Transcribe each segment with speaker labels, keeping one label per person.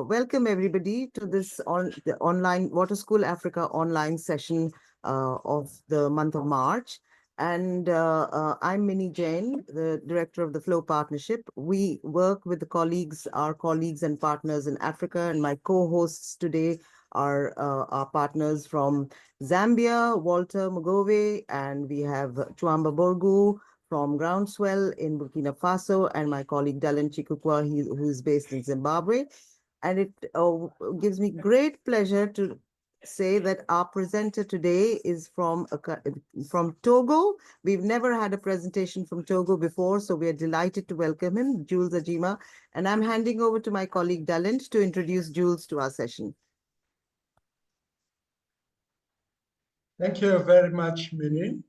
Speaker 1: welcome everybody to this the online Water School Africa online session of the month of March. And I'm Minnie Jain, the director of the Flow Partnership. We work with our colleagues and partners in Africa, and my co-hosts today are our partners from Zambia, Walter Mugove, and we have Chuamba Borgu from Groundswell in Burkina Faso, and my colleague Dallin Chikukwa, who is based in Zimbabwe. And it gives me great pleasure to say that our presenter today is from Togo. We've never had a presentation from Togo before, so we are delighted to welcome him, Jules Adjima. And I'm handing over to my colleague Dallin to introduce Jules to our session.
Speaker 2: Thank you very much, Minnie.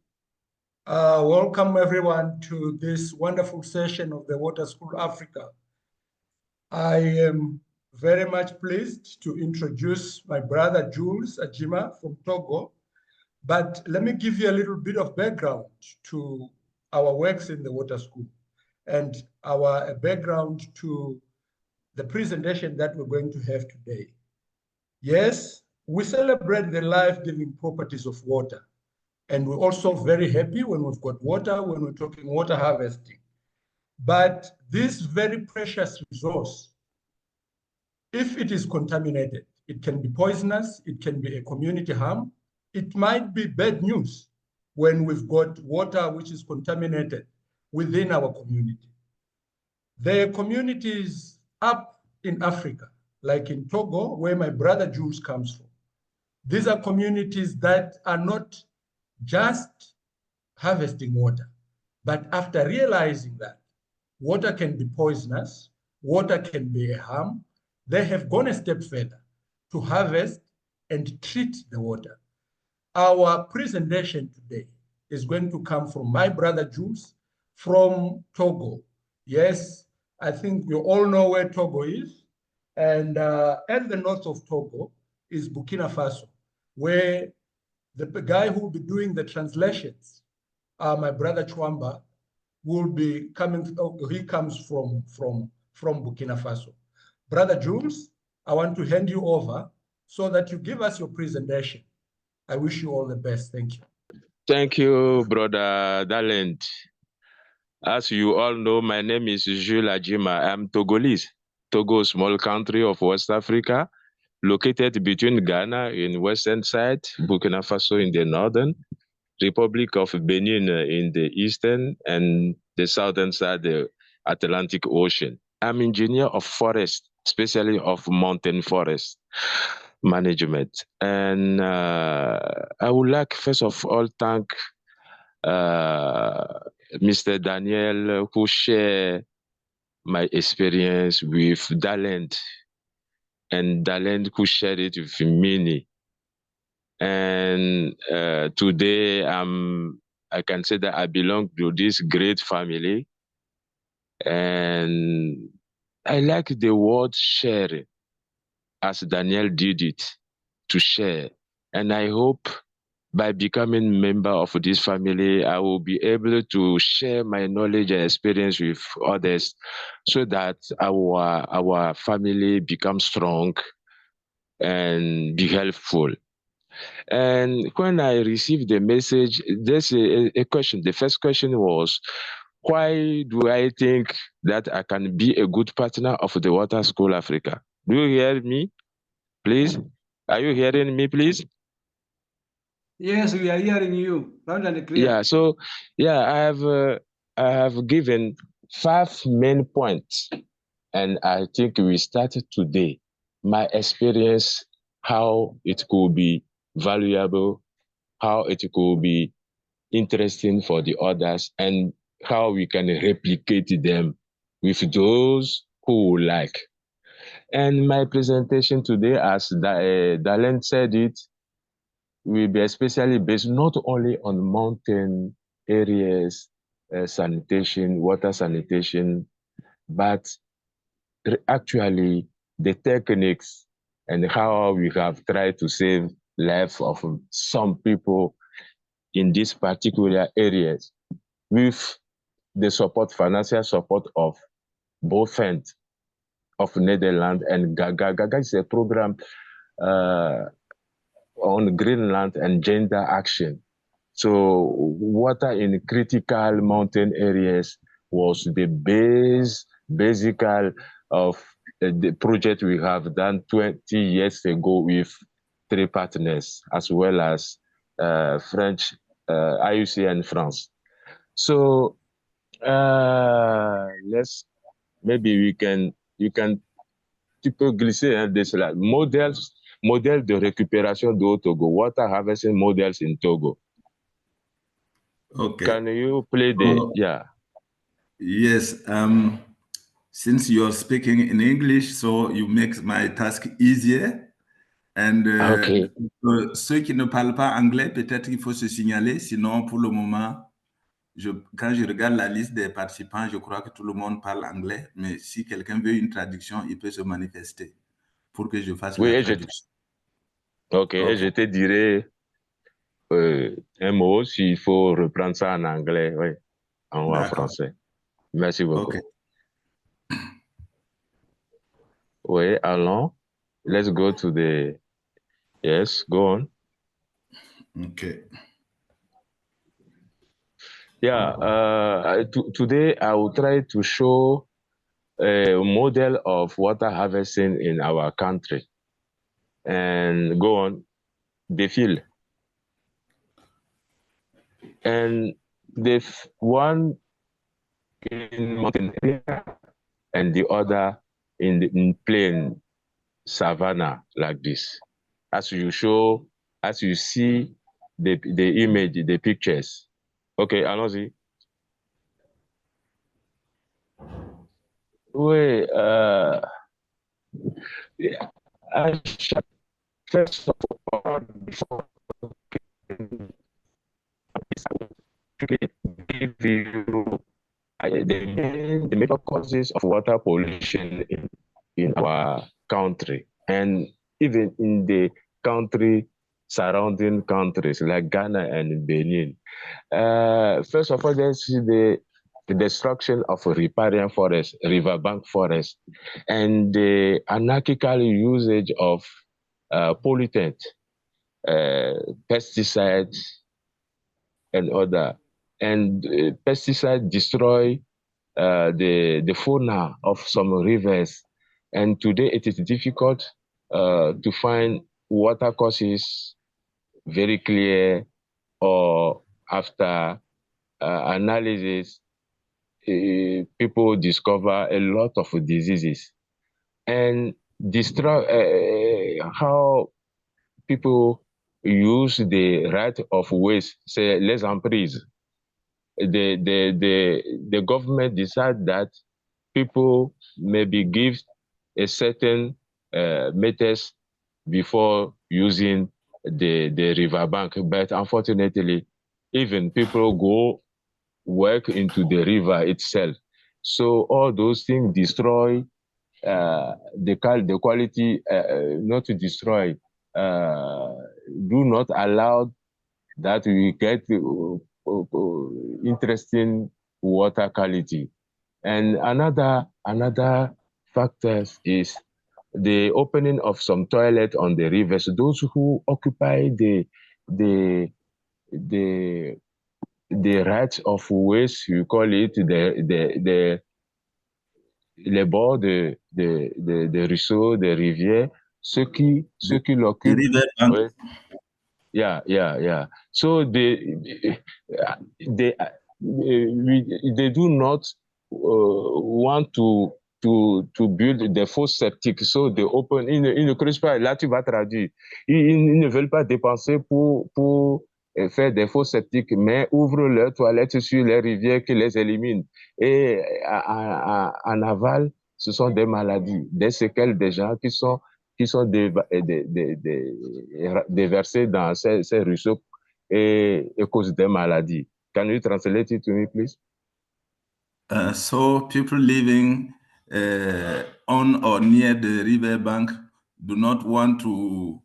Speaker 2: Welcome everyone to this wonderful session of the Water School Africa. I am very much pleased to introduce my brother Jules Adjima from Togo, but let me give you a little bit of background to our works in the Water School and our background to the presentation that we're going to have today. Yes, we celebrate the life-giving properties of water. And we're also very happy when we've got water, when we're talking water harvesting. But this very precious resource, if it is contaminated, it can be poisonous, it can be a community harm, it might be bad news when we've got water which is contaminated within our community. There are communities up in Africa, like in Togo, where my brother Jules comes from. These are communities that are not just harvesting water, but after realizing that water can be poisonous, water can be a harm, they have gone a step further to harvest and treat the water. Our presentation today is going to come from my brother Jules from Togo. Yes, I think you all know where Togo is, and at the north of Togo is Burkina Faso, where the guy who will be doing the translations, my brother Chuamba, will be coming. He comes from Burkina Faso. Brother Jules, I want to hand you over so that you give us your presentation. I wish you all the best. Thank you.
Speaker 3: Thank you, brother Dalent. As you all know, my name is Jules Adjima. I'm Togolese. Togo, small country of West Africa, located between Ghana in western side, Burkina Faso in the northern, Republic of Benin in the eastern, and the southern side, the Atlantic Ocean. I'm engineer of forest, especially of mountain forest management. And I would like, first of all, thank Mr. Daniel, who shared my experience with Dalent, and Dalent who shared it with Minnie. And today I can say that I belong to this great family. And I like the word share, as Daniel did it, to share. And I hope by becoming member of this family, I will be able to share my knowledge and experience with others so that our family becomes strong and be helpful. And when I received the message, there's a question. The first question was, why do I think that I can be a good partner of the Water School Africa? Do you hear me, please? Are you hearing me, please?
Speaker 4: Yes, we are hearing you loud and clear.
Speaker 3: Yeah, so I have given 5 main points, and I think we started today. My experience, how it could be valuable, how it could be interesting for the others, and how we can replicate them with those who like. And my presentation today, as Dalen said it, will be especially based not only on mountain areas, sanitation, water sanitation, but actually the techniques and how we have tried to save life of some people in these particular areas with the support, financial support of both ends of Netherlands, and Gaga. Gaga is a program on Greenland and gender action. So water in critical mountain areas was the basic of the project we have done 20 years ago with 3 partners, as well as French, IUC and France. So maybe you can tu peux glisser de cela. Modèle de récupération d'eau Togo, water harvesting models in Togo.
Speaker 5: Okay.
Speaker 3: Can you play the, yeah.
Speaker 5: Yes, since you're speaking in English, so you make my task easier. And
Speaker 3: Okay.
Speaker 5: ceux qui ne parlent pas anglais, peut-être qu'il faut se signaler. Sinon, pour le moment, quand je regarde la liste des participants, je crois que tout le monde parle anglais. Mais si quelqu'un veut une traduction, il peut se manifester pour que je fasse la traduction.
Speaker 3: Ok, et je te dirai un mot s'il faut reprendre ça en anglais, oui, en français. Merci beaucoup.
Speaker 5: Okay.
Speaker 3: Oui, allons. Let's go to the, yes, go on.
Speaker 5: Okay.
Speaker 3: Yeah, today I will try to show a model of water harvesting in our country. And go on, the field. And the one in mountain area and the other in plain savannah like this. As you see the image, the pictures. Okay, allons-y. Oui, first of all, before give you the major causes of water pollution in our country and even in the surrounding countries like Ghana and Benin. First of all, there's the destruction of riparian forest, riverbank forest, and the anarchical usage of pollutants, pesticides, and other. And pesticides destroy the fauna of some rivers. And today it is difficult to find water causes very clear, or after analysis, people discover a lot of diseases. And how people use the right of waste, say les emprises. The government decide that people maybe give a certain meters before using the riverbank, but unfortunately, even people go work into the river itself. So all those things destroy the quality, not to destroy, do not allow that we get interesting water quality. And another factor is the opening of some toilets on the rivers. Those who occupy the rights of waste, you call it les bords de ruisseaux, des rivières, ceux qui l'occupent.
Speaker 5: Ouais.
Speaker 3: Yeah. So they do not want to build the faux septic. So they open, ils ne creusent pas, là tu vas traduire. Ils ne veulent pas dépenser pour faire des faux septiques, mais ouvrent leurs toilettes sur les rivières qui les éliminent. Et en aval, ce sont des maladies, des séquelles des gens qui sont déversés dans ces ruisseaux et causent des maladies. Can you translate it to me, please?
Speaker 5: So people living on or near the riverbank do not want to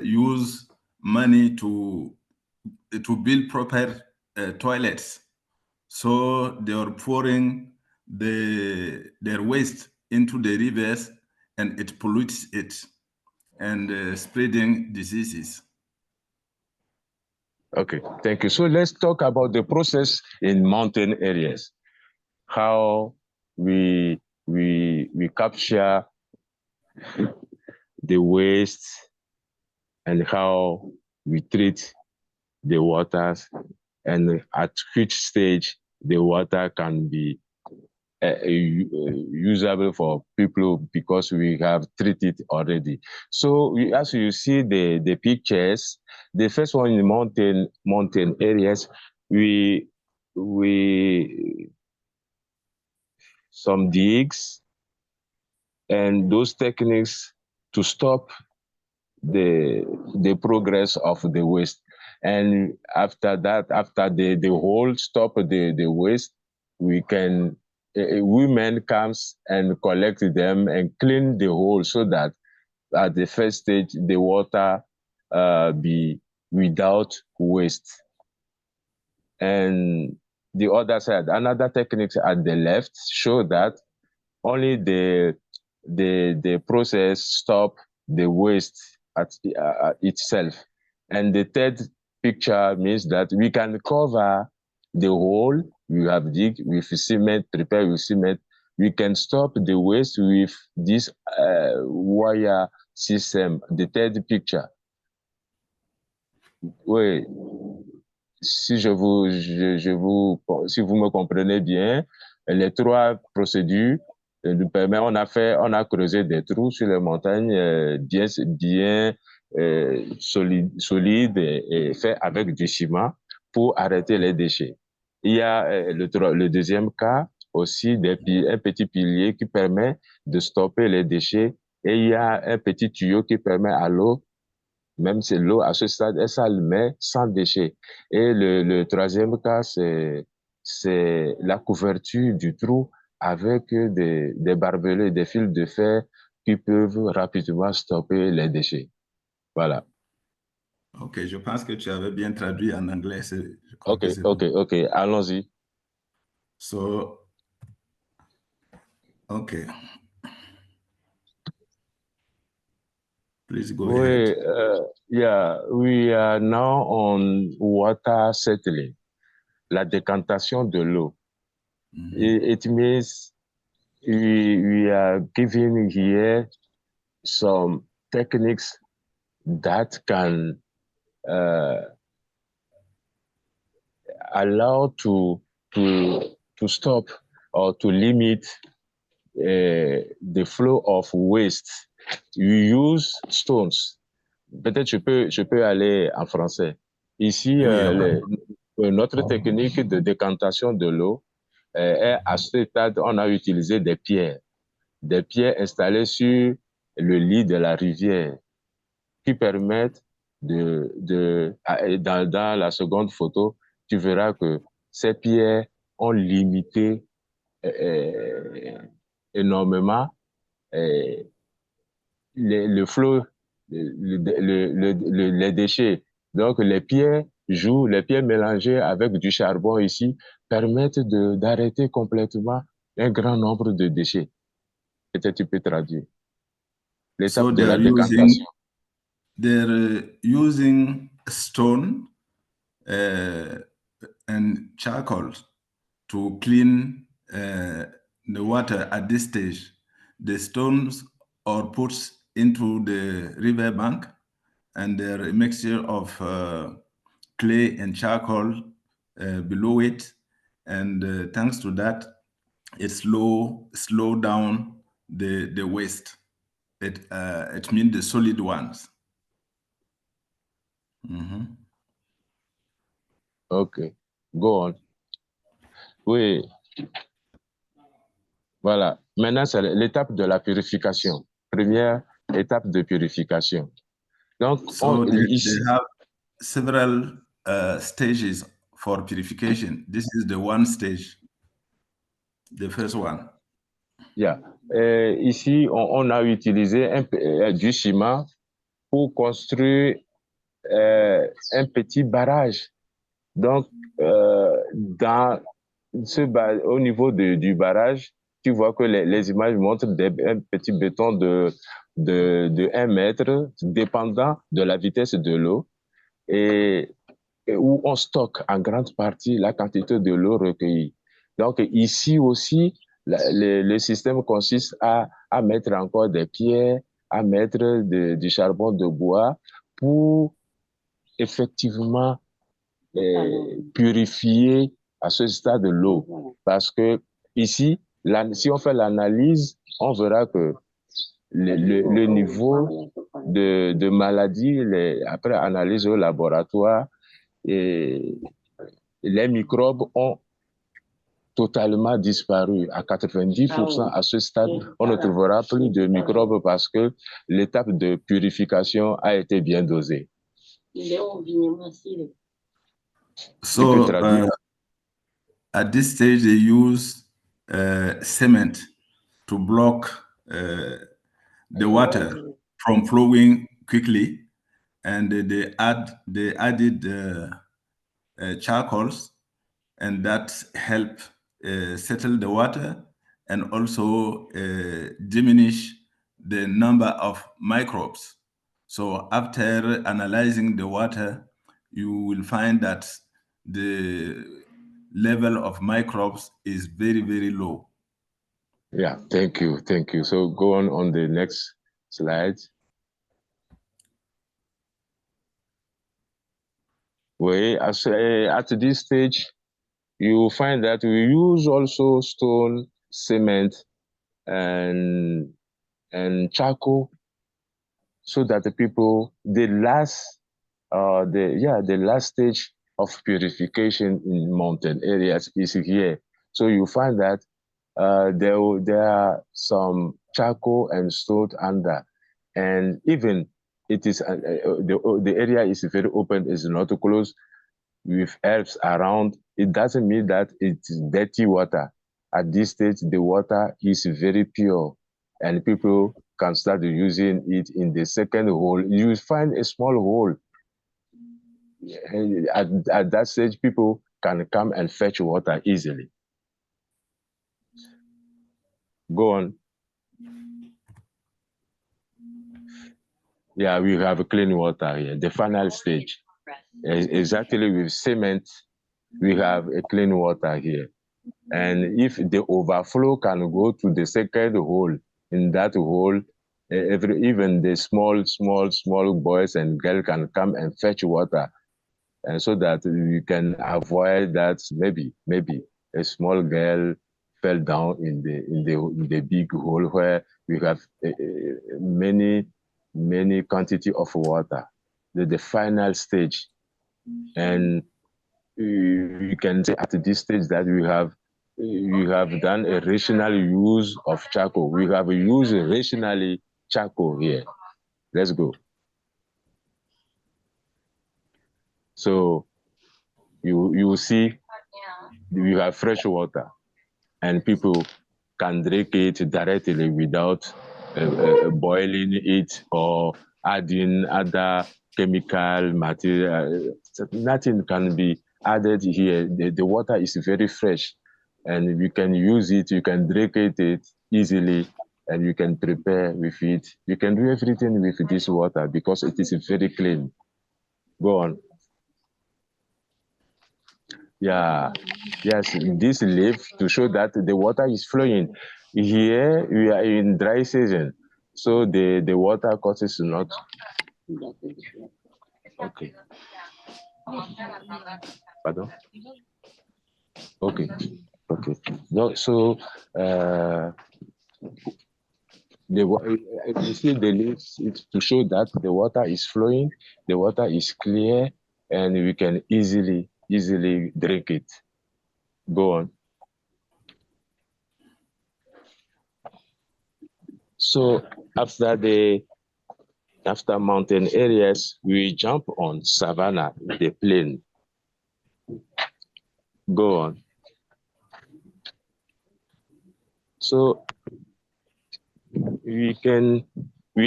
Speaker 5: use money to build proper toilets. So they are pouring their waste into the rivers and it pollutes it and spreading diseases.
Speaker 3: Okay, thank you. So let's talk about the process in mountain areas. How we capture the waste and how we treat the waters, and at which stage the water can be usable for people because we have treated already. So as you see the pictures, the first one in mountain areas, we some digs and those techniques to stop the progress of the waste. And after that, after the whole stop the waste, we can women comes and collect them and clean the hole so that at the first stage the water be without waste. And the other side, another techniques at the left show that only the process stop the waste at itself. And the third picture means that we can cover the hole we have dig with cement, prepare with cement. We can stop the waste with this wire system. The third picture. Oui, si si vous me comprenez bien, les trois procédures nous permettent, on a creusé des trous sur les montagnes bien solides et fait avec du ciment pour arrêter les déchets. Il y a le deuxième cas aussi, un petit pilier qui permet de stopper les déchets, et il y a un petit tuyau qui permet à l'eau, même si l'eau à ce stade, elle s'allume sans déchets. Et le troisième cas, c'est la couverture du trou avec des barbelés, des fils de fer qui peuvent rapidement stopper les déchets. Voilà.
Speaker 5: Ok, je pense que tu avais bien traduit en anglais. Je crois que c'est
Speaker 3: ok, allons-y.
Speaker 5: So, okay. Please go ahead.
Speaker 3: Yeah, we are now on water settling, la décantation de l'eau. It means we are giving here some techniques that can allow to stop or to limit the flow of waste. You use stones. Peut-être je peux aller en français. Ici, notre technique de décantation de l'eau est à ce stade, on a utilisé des pierres installées sur le lit de la rivière qui permettent dans la seconde photo, tu verras que ces pierres ont limité énormément le flot, les déchets. Donc, les pierres mélangées avec du charbon ici permettent d'arrêter complètement un grand nombre de déchets. Peut-être tu peux traduire. L'étape de la décantation.
Speaker 5: They're using stone and charcoal to clean the water at this stage. The stones are put into the river bank, and they're a mixture of clay and charcoal below it. And thanks to that, it slow down the waste. It means the solid ones.
Speaker 3: Okay, go on. Oui. Voilà. Maintenant, c'est l'étape de la purification. Première étape de purification. Donc,
Speaker 5: so they have several stages for purification. This is the one stage, the first one.
Speaker 3: Yeah. Ici, on a utilisé du ciment pour construire un petit barrage. Donc, au niveau du barrage, tu vois que les images montrent un petit béton de 1 mètre, dépendant de la vitesse de l'eau, et où on stocke en grande partie la quantité de l'eau recueillie. Donc ici aussi, le système consiste à mettre encore des pierres, à mettre du charbon de bois pour effectivement purifier à ce stade de l'eau. Parce que ici, si on fait l'analyse, on verra que le niveau de maladie, après analyse au laboratoire, et les microbes ont totalement disparu. À 90% à ce stade, on ne trouvera plus de microbes parce que l'étape de purification a été bien dosée.
Speaker 5: So at this stage, they use cement to block the water from flowing quickly, and they added charcoals, and that help settle the water and also diminish the number of microbes. So after analyzing the water, you will find that the level of microbes is very, very low.
Speaker 3: Yeah, thank you. So go on the next slide. Well, at this stage, you find that we use also stone, cement, and charcoal, so that the people, the last stage of purification in mountain areas is here. So you find that there are some charcoal and stone under, and even it is the area is very open, is not closed with herbs around. It doesn't mean that it's dirty water. At this stage, the water is very pure, and people can start using it in the second hole. You find a small hole. At that stage, people can come and fetch water easily. Go on. Yeah, we have clean water here. The final stage, exactly with cement, we have a clean water here. And if the overflow can go to the second hole, in that hole, even the small boys and girls can come and fetch water, and so that we can avoid that maybe a small girl fell down in the big hole where we have many quantity of water, the final stage. And we can say at this stage that we have done a rational use of charcoal. We have used rationally charcoal here. Let's go. So you see, we have fresh water, and people can drink it directly without boiling it or adding other chemical material. Nothing can be added here. The water is very fresh, and you can use it, you can drink it easily, and you can prepare with it. You can do everything with this water because it is very clean. Go on. Yeah, yes, this leaf to show that the water is flowing. Here we are in dry season, so the water course is not okay. Pardon? Okay. No, so you see the leaves, it's to show that the water is flowing, the water is clear, and we can easily drink it. Go on. So after mountain areas, we jump on savannah, the plain. Go on. So we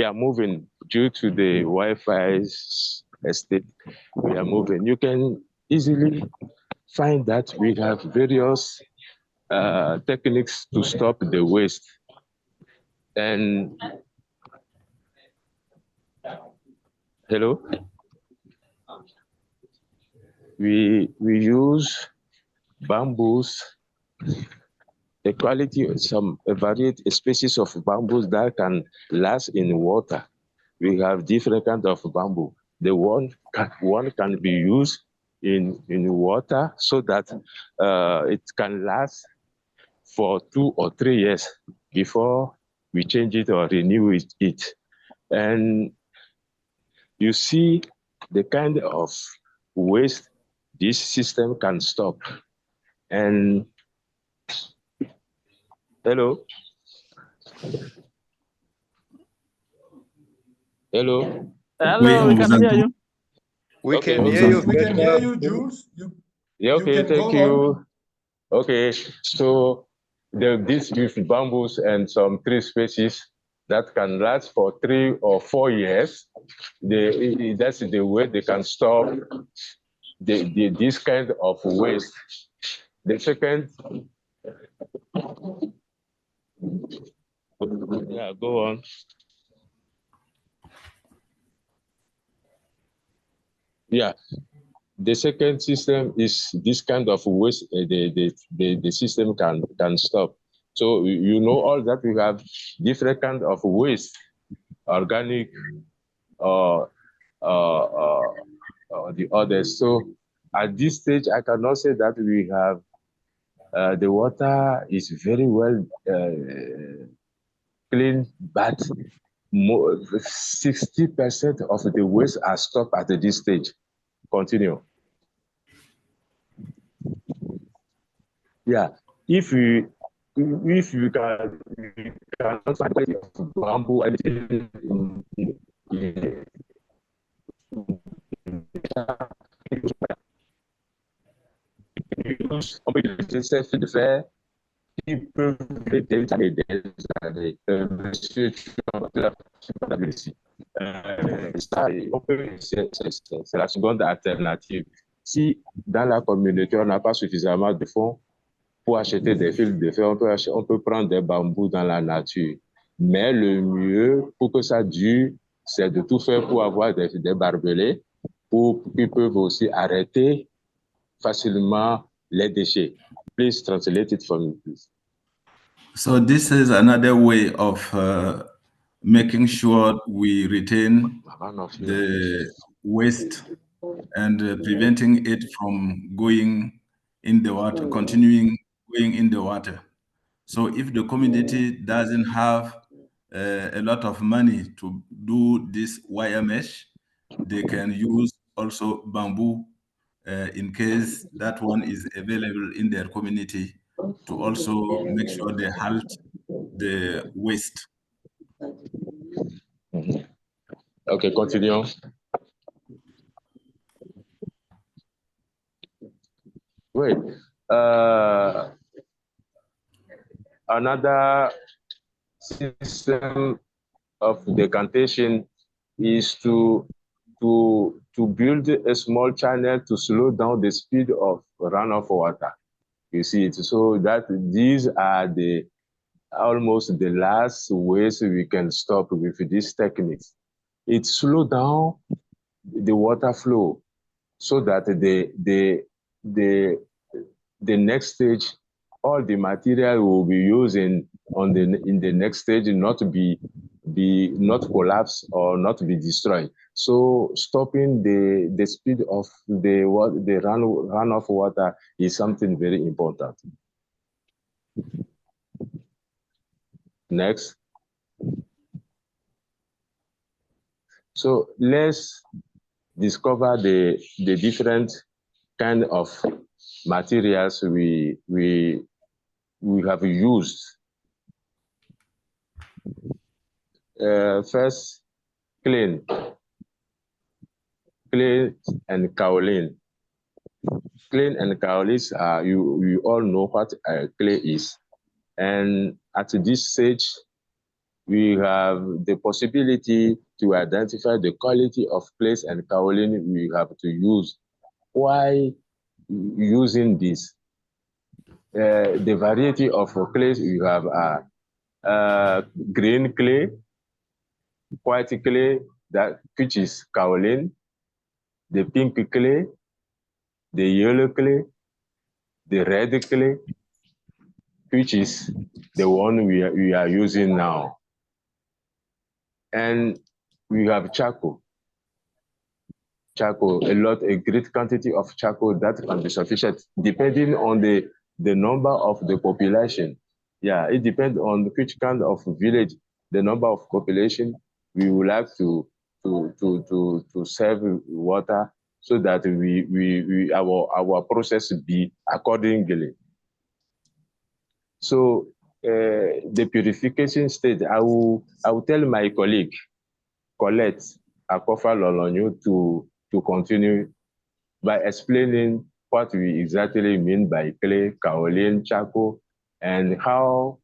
Speaker 3: are moving due to the Wi-Fi estate. We are moving. You can easily find that we have various techniques to stop the waste. And hello, we use bamboos, a variety species of bamboos that can last in water. We have different kinds of bamboo. The one can be used in water so that it can last for 2 or 3 years before we change it or renew it. And you see the kind of waste this system can stop. And hello? Hello?
Speaker 6: Hello, we can hear you.
Speaker 7: We
Speaker 3: Okay,
Speaker 7: can
Speaker 3: okay.
Speaker 7: hear you.
Speaker 2: We can hear
Speaker 7: better.
Speaker 2: you, Jules.
Speaker 3: Yeah, okay,
Speaker 2: can
Speaker 3: thank
Speaker 2: go
Speaker 3: you. Okay, so this with bamboos and some tree species that can last for 3 or 4 years. That's the way they can stop this kind of waste. The second, yeah, go on. Yeah, the second system is this kind of waste. The system can stop. So you know all that we have different kind of waste, organic or the others. So at this stage, I cannot say that we have the water is very well clean, but 60% of the waste are stopped at this stage. Continue. Yeah, if we cannot find quality of bamboo anything c'est la seconde alternative. Si dans la communauté, on n'a pas suffisamment de fonds pour acheter des fils de fer, on peut prendre des bambous dans la nature. Mais le mieux, pour que ça dure, c'est de tout faire pour avoir des barbelés, pour qu'ils peuvent aussi arrêter facilement les déchets. Please translate it for me, please.
Speaker 5: So this is another way of making sure we retain the waste and preventing it from going in the water, continuing going in the water. So if the community doesn't have a lot of money to do this wire mesh, they can use also bamboo in case that one is available in their community to also make sure they halt the waste.
Speaker 3: Okay, continue. Wait. Another system of decantation is to build a small channel to slow down the speed of runoff water. You see it. So that these are almost the last ways we can stop with these techniques. It slows down the water flow so that the next stage, all the material will be used in the next stage not collapse or not be destroyed. So stopping the speed of the runoff water is something very important. Next. So let's discover the different kind of materials we have used. First, clay and kaolin. Clay and kaolin are you all know what clay is, and at this stage we have the possibility to identify the quality of clay and kaolin we have to use. Why using this? the variety of clays we have are green clay, white clay, which is kaolin, the pink clay, the yellow clay, the red clay, which is the one we are using now. And we have charcoal. A great quantity of charcoal that can be sufficient depending on the number of the population. Yeah, it depends on which kind of village, the number of population we would like to serve water so that our process be accordingly. So the purification stage, I will tell my colleague, Colette Akofa Lolonyo, to continue by explaining what we exactly mean by clay, kaolin, charcoal, and how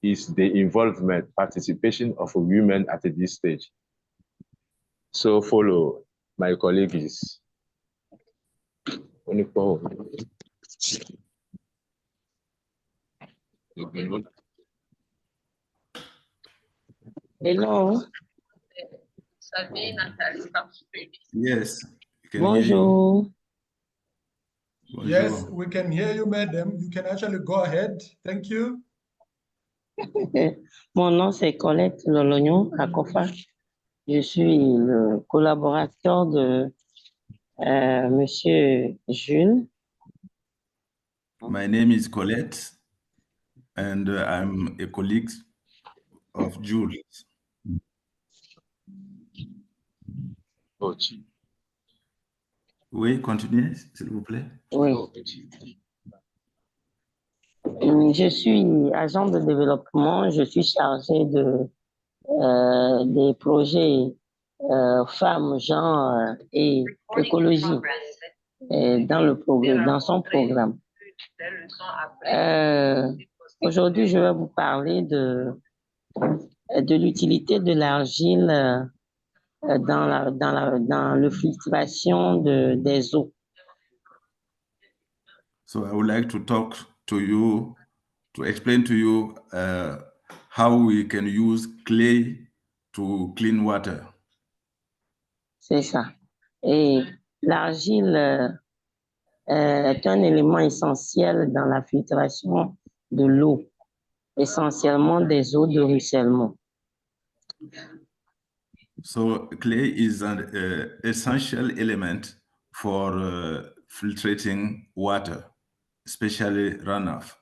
Speaker 3: is the involvement, participation of women at this stage. So follow my colleague is.
Speaker 7: Hello.
Speaker 5: Yes.
Speaker 7: Bonjour.
Speaker 2: Yes, we can hear you, madam. You can actually go ahead. Thank you.
Speaker 7: Mon nom c'est Colette Lolognon Akofa. Je suis le collaborateur de Monsieur Jules.
Speaker 5: My name is Colette, and I'm a colleague of Jules. Oui, continuez, s'il vous plaît.
Speaker 7: Oui. Je suis agent de développement. Je suis chargé des projets femmes, genre et écologie dans son programme. Aujourd'hui, je vais vous parler de l'utilité de l'argile dans la filtration des eaux.
Speaker 5: So I would like to talk to you, to explain to you how we can use clay to clean water.
Speaker 7: C'est ça. Et l'argile est un élément essentiel dans la filtration de l'eau, essentiellement des eaux de ruissellement.
Speaker 5: So clay is an essential element for filtrating water, especially runoff.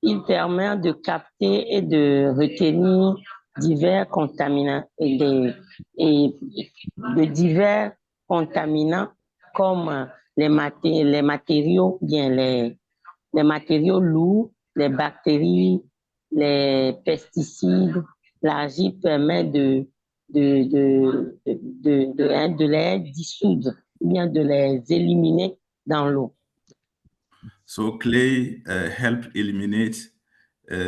Speaker 7: Il permet de capter et de retenir divers contaminants et de divers contaminants comme les matériaux, bien les matériaux lourds, les bactéries, les pesticides. L'argile permet de les dissoudre, bien de les éliminer dans l'eau.
Speaker 5: So clay help eliminate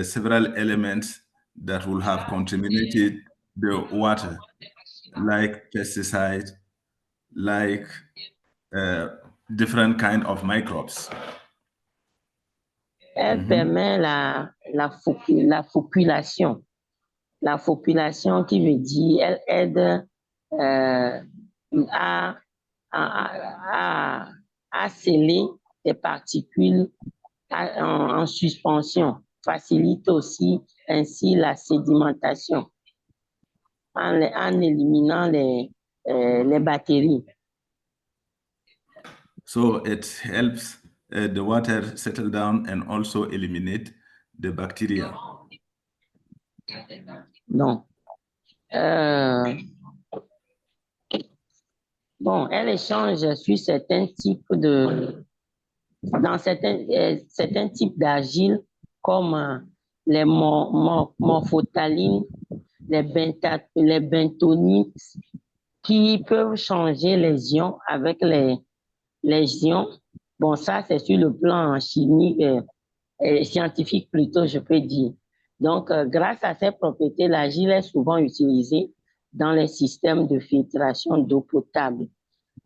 Speaker 5: several elements that will have contaminated the water, like pesticides, like different kind of microbes.
Speaker 7: Elle permet la population. La population qui veut dire, elle aide à sceller des particules en suspension, facilite aussi ainsi la sédimentation en éliminant les bactéries.
Speaker 5: So it helps the water settle down and also eliminate the bacteria.
Speaker 7: Donc, bon, elle échange sur certains types certains types d'argile comme les morphotalines, les bentonites, qui peuvent changer les ions avec les ions. Bon, ça, c'est sur le plan chimique, scientifique plutôt, je peux dire. Donc, grâce à ces propriétés, l'argile est souvent utilisée dans les systèmes de filtration d'eau potable.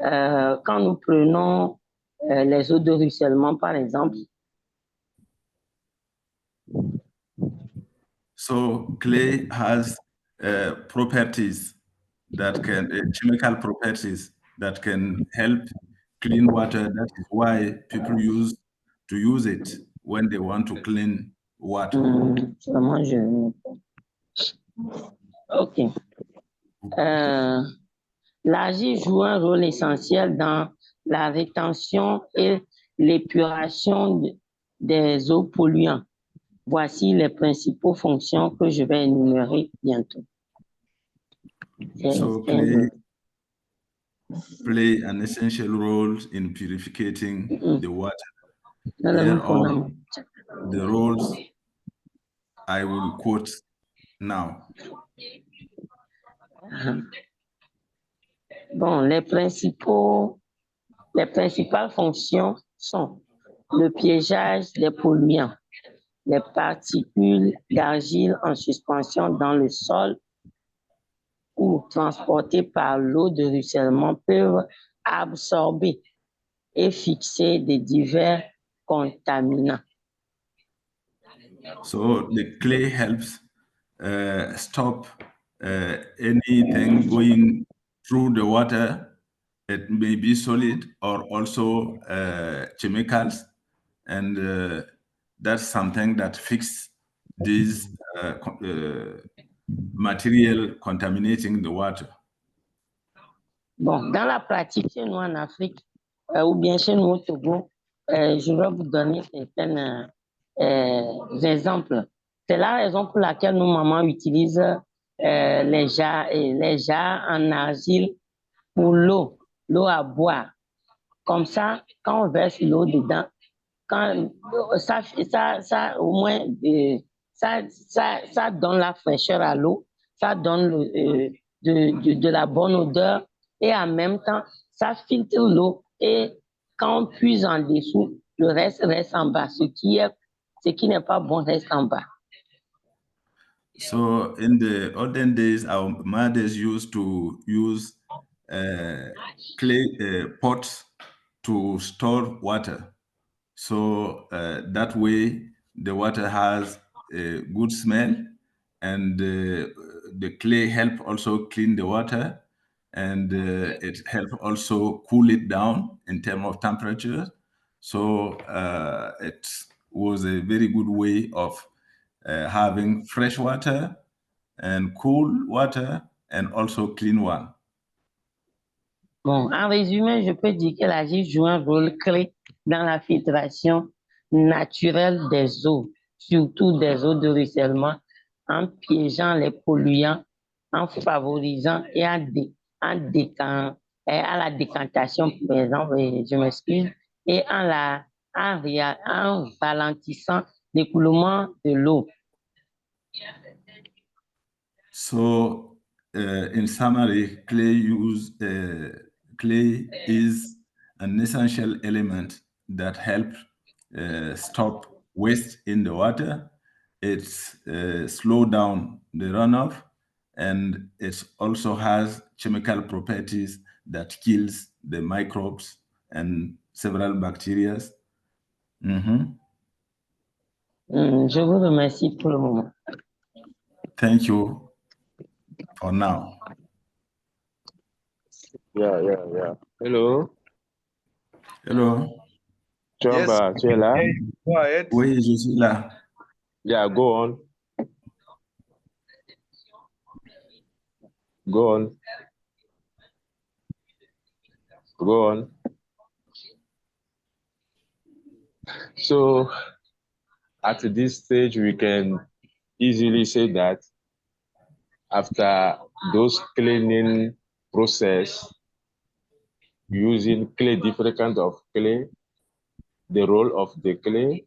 Speaker 7: Quand nous prenons les eaux de ruissellement, par exemple.
Speaker 5: So clay has properties that can, chemical properties that can help clean water. That is why people use it when they want to clean water.
Speaker 7: Vraiment, OK. L'argile joue un rôle essentiel dans la rétention et l'épuration des eaux polluantes. Voici les principales fonctions que je vais énumérer bientôt.
Speaker 5: So clay play an essential role in purifying the water. Here are the roles I will quote now.
Speaker 7: Bon, les principales fonctions sont le piégeage des polluants, les particules d'argile en suspension dans le sol ou transportées par l'eau de ruissellement peuvent absorber et fixer des divers contaminants.
Speaker 5: So the clay helps stop anything going through the water. It may be solid or also chemicals, and that's something that fixes these material contaminating the water.
Speaker 7: Bon, dans la pratique, chez nous en Afrique, ou bien chez nous au Togo, je vais vous donner certains exemples. C'est la raison pour laquelle nos mamans utilisent les jarres en argile pour l'eau à boire. Comme ça, quand on verse l'eau dedans, ça au moins, ça donne la fraîcheur à l'eau, ça donne de la bonne odeur et en même temps, ça filtre l'eau et quand on puise en dessous, le reste en bas. Ce qui n'est pas bon reste en bas.
Speaker 5: So in the olden days, our mothers used to use clay pots to store water. So that way, the water has a good smell, and the clay help also clean the water, and it help also cool it down in terms of temperature. So it was a very good way of having fresh water and cool water and also clean one.
Speaker 7: Bon, en résumé, je peux dire que l'argile joue un rôle clé dans la filtration naturelle des eaux, surtout des eaux de ruissellement, en piégeant les polluants, en favorisant et à la décantation, par exemple, je m'excuse, et en ralentissant l'écoulement de l'eau.
Speaker 5: So, in summary, clay is an essential element that helps stop waste in the water. It slows down the runoff, and it also has chemical properties that kills the microbes and several bacteria.
Speaker 7: Je vous remercie pour le moment.
Speaker 5: Thank you for now.
Speaker 3: Yeah. Hello.
Speaker 5: Hello.
Speaker 3: Chamba, tu es là?
Speaker 2: Go ahead.
Speaker 5: Oui, je suis là.
Speaker 3: Yeah, go on. Go on. Go on. So, at this stage, we can easily say that after those cleaning process, using clay, different kinds of clay, the role of the clay,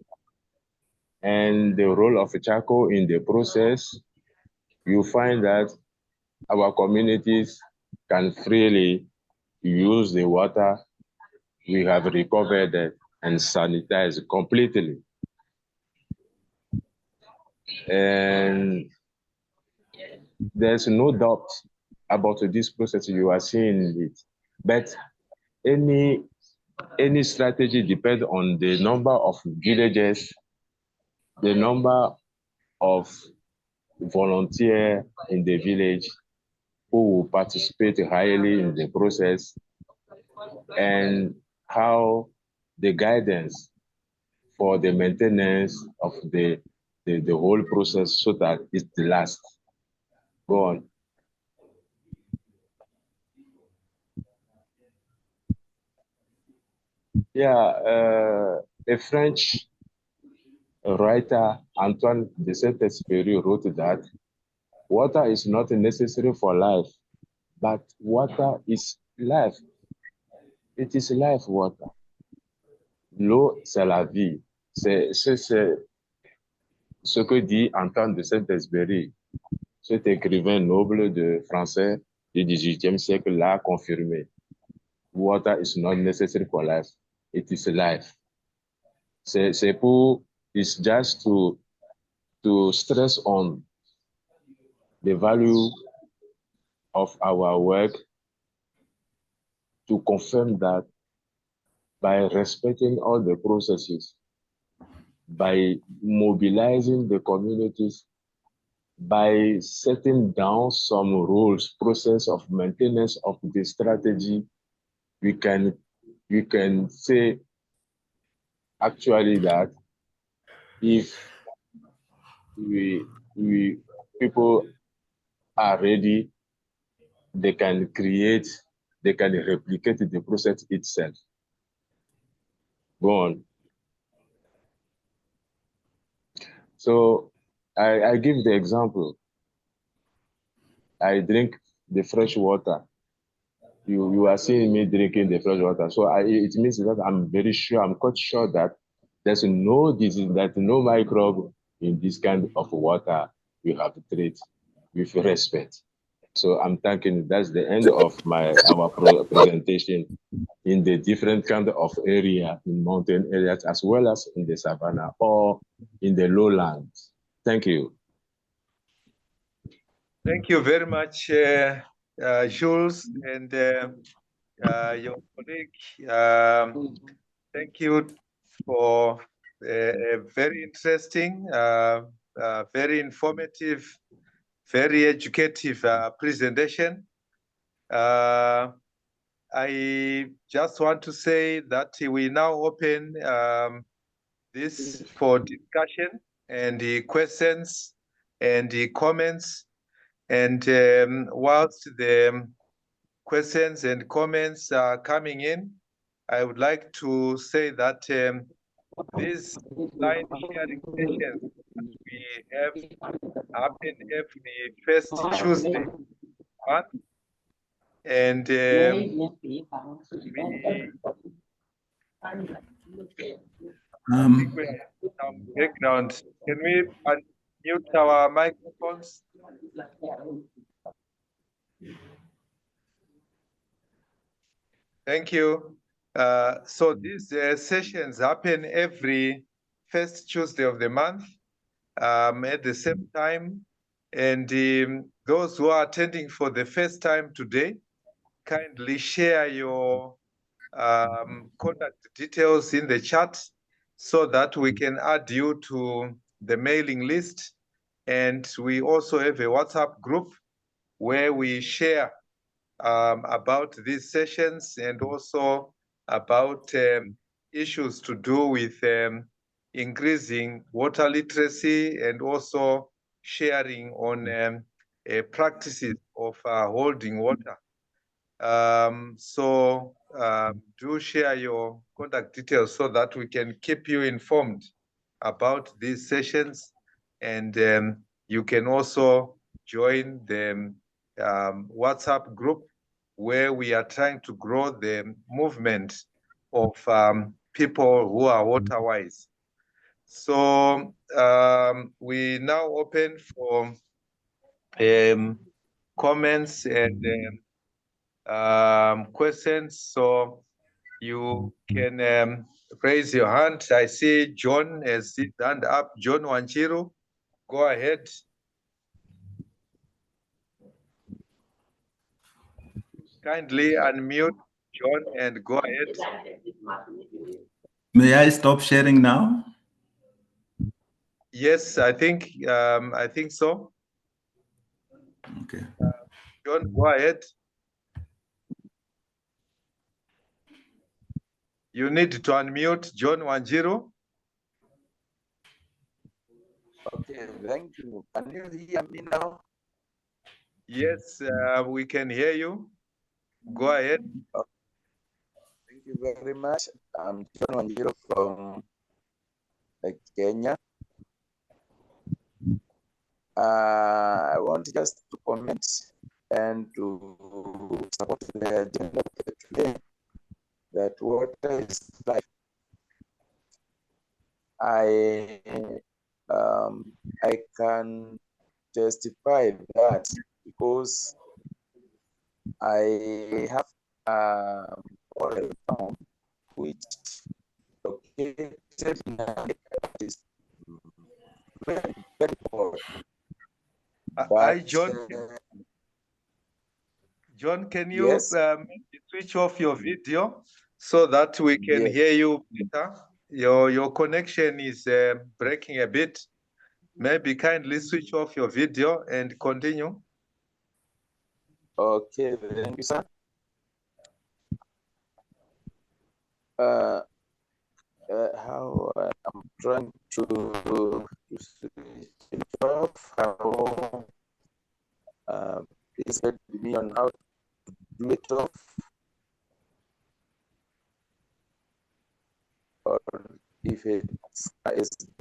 Speaker 3: and the role of charcoal in the process, you find that our communities can freely use the water we have recovered and sanitized completely. And there's no doubt about this process you are seeing it. But any any strategy depends on the number of villages, the number of volunteers in the village who will participate highly in the process, and how the guidance for the maintenance of the whole process so that it lasts. Go on. Yeah, a French writer, Antoine de Saint-Exupéry, wrote that water is not necessary for life, but water is life. It is life, water. L'eau, c'est la vie. C'est ce que dit Antoine de Saint-Exupéry. Cet écrivain noble de français du XVIIIe siècle l'a confirmé. Water is not necessary for life. It is life. C'est pour, it's just to stress on the value of our work, to confirm that by respecting all the processes, by mobilizing the communities, by setting down some rules, process of maintenance of the strategy, we can say actually that if people are ready, they can replicate the process itself. Go on. So I give the example. I drink the fresh water. You are seeing me drinking the fresh water. So it means that I'm quite sure that there's no disease, that no microbe in this kind of water we have to treat with respect. So I'm thinking that's the end of our presentation in the different kind of area, in mountain areas, as well as in the savannah or in the lowlands. Thank you.
Speaker 8: Thank you very much, Jules, and your colleague. Thank you for a very interesting, very informative, very educative presentation. I just want to say that we now open this for discussion and the questions and the comments. And whilst the questions and comments are coming in, I would like to say that these line sharing sessions that we have happen every first Tuesday month, and I think we have some background. Can we unmute our microphones? Thank you. So these sessions happen every first Tuesday of the month at the same time. And those who are attending for the first time today, kindly share your contact details in the chat so that we can add you to the mailing list. And we also have a WhatsApp group where we share about these sessions and also about issues to do with increasing water literacy and also sharing on practices of holding water. So do share your contact details so that we can keep you informed about these sessions, and you can also join the WhatsApp group where we are trying to grow the movement of people who are water-wise. So we now open for comments and questions. So you can raise your hand. I see John has his hand up. John Wanjiru, go ahead. Kindly unmute John and go ahead.
Speaker 5: May I stop sharing now?
Speaker 8: Yes, I think so.
Speaker 5: Okay.
Speaker 8: John, go ahead. You need to unmute John Wanjiru.
Speaker 9: Okay, thank you. Can you hear me now?
Speaker 8: Yes, we can hear you. Go ahead.
Speaker 9: Thank you very much. I'm John Wanjiru from Kenya. I want just to comment and to support the agenda today that water is life. I can testify that because I have a farm which located in a is very, very poor.
Speaker 8: Hi,
Speaker 9: But
Speaker 8: John. John, can you
Speaker 9: yes,
Speaker 8: switch off your video so that we can
Speaker 9: yes.
Speaker 8: hear you better? Your connection is breaking a bit. Maybe kindly switch off your video and continue.
Speaker 9: Okay, thank you, sir. How I'm trying to switch off, how please help me on how to do it off, or if it's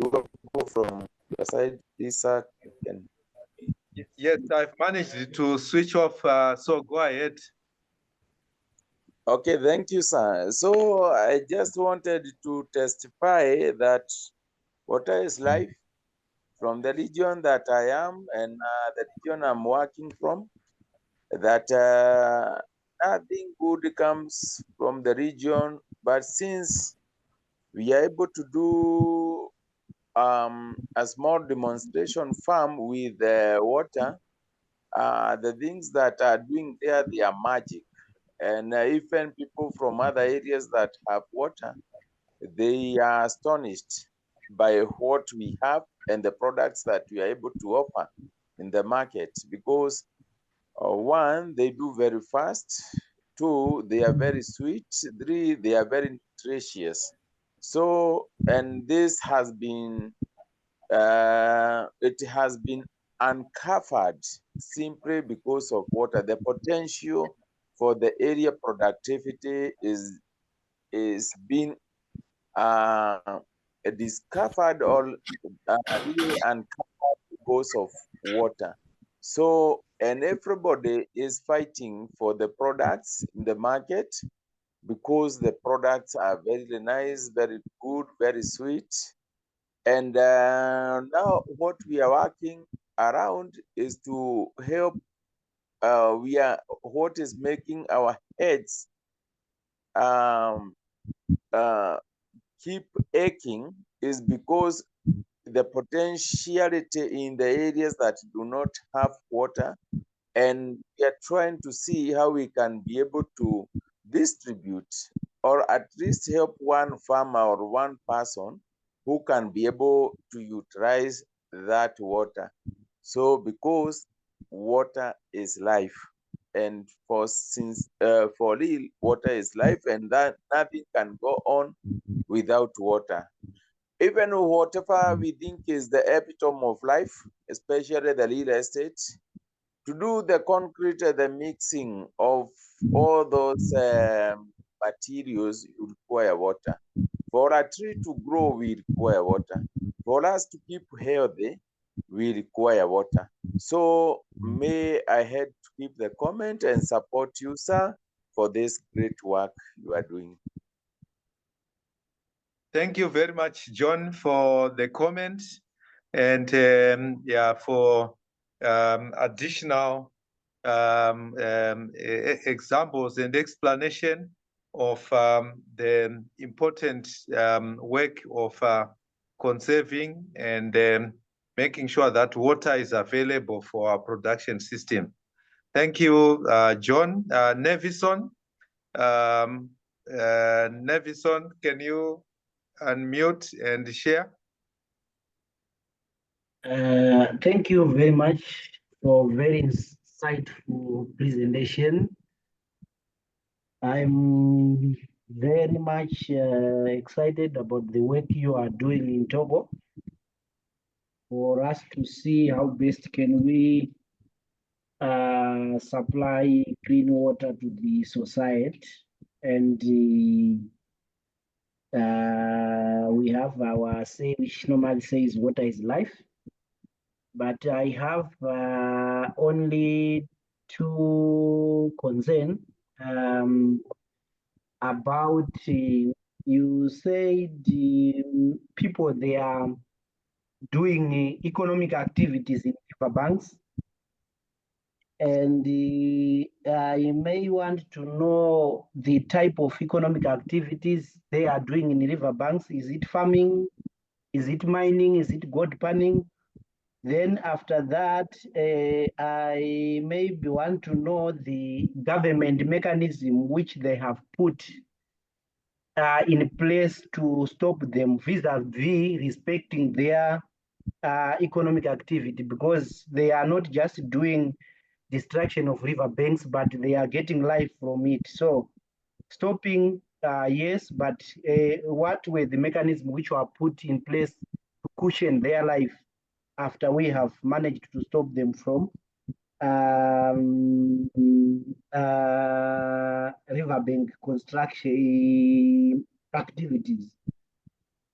Speaker 9: doable from your side, please, sir, you can.
Speaker 8: Yes, I've managed to switch off, so go ahead.
Speaker 9: Okay, thank you, sir. So I just wanted to testify that water is life from the region that I am and the region I'm working from, that nothing good comes from the region, but since we are able to do a small demonstration farm with water, the things that are doing there, they are magic. And even people from other areas that have water, they are astonished by what we have and the products that we are able to offer in the market. Because one, they do very fast. Two, they are very sweet. Three, they are very nutritious. So, and this has been, it has been uncovered simply because of water. The potential for the area productivity is being discovered or really uncovered because of water. So, and everybody is fighting for the products in the market because the products are very nice, very good, very sweet. And now what we are working around is to help. What is making our heads keep aching is because the potentiality in the areas that do not have water, and we are trying to see how we can be able to distribute or at least help one farmer or one person who can be able to utilize that water. So because water is life, and for real, water is life, and that nothing can go on without water. Even whatever we think is the epitome of life, especially the real estate, to do the concrete, the mixing of all those materials, you require water. For a tree to grow, we require water. For us to keep healthy, we require water. So may I had to keep the comment and support you, sir, for this great work you are doing.
Speaker 8: Thank you very much, John, for the comment and for additional examples and explanation of the important work of conserving and making sure that water is available for our production system. Thank you, John. Nevison, Nevison, can you unmute and share?
Speaker 10: Thank you very much for very insightful presentation. I'm very much excited about the work you are doing in Togo for us to see how best can we supply clean water to the society. And we have our say, which normally says water is life. But I have only two concerns about you say the people they are doing economic activities in riverbanks, and I may want to know the type of economic activities they are doing in riverbanks. Is it farming? Is it mining? Is it goat panning? Then after that, I maybe want to know the government mechanism which they have put in place to stop them vis-a-vis respecting their economic activity, because they are not just doing destruction of riverbanks, but they are getting life from it. So stopping, yes, but what were the mechanisms which were put in place to cushion their life after we have managed to stop them from riverbank construction activities?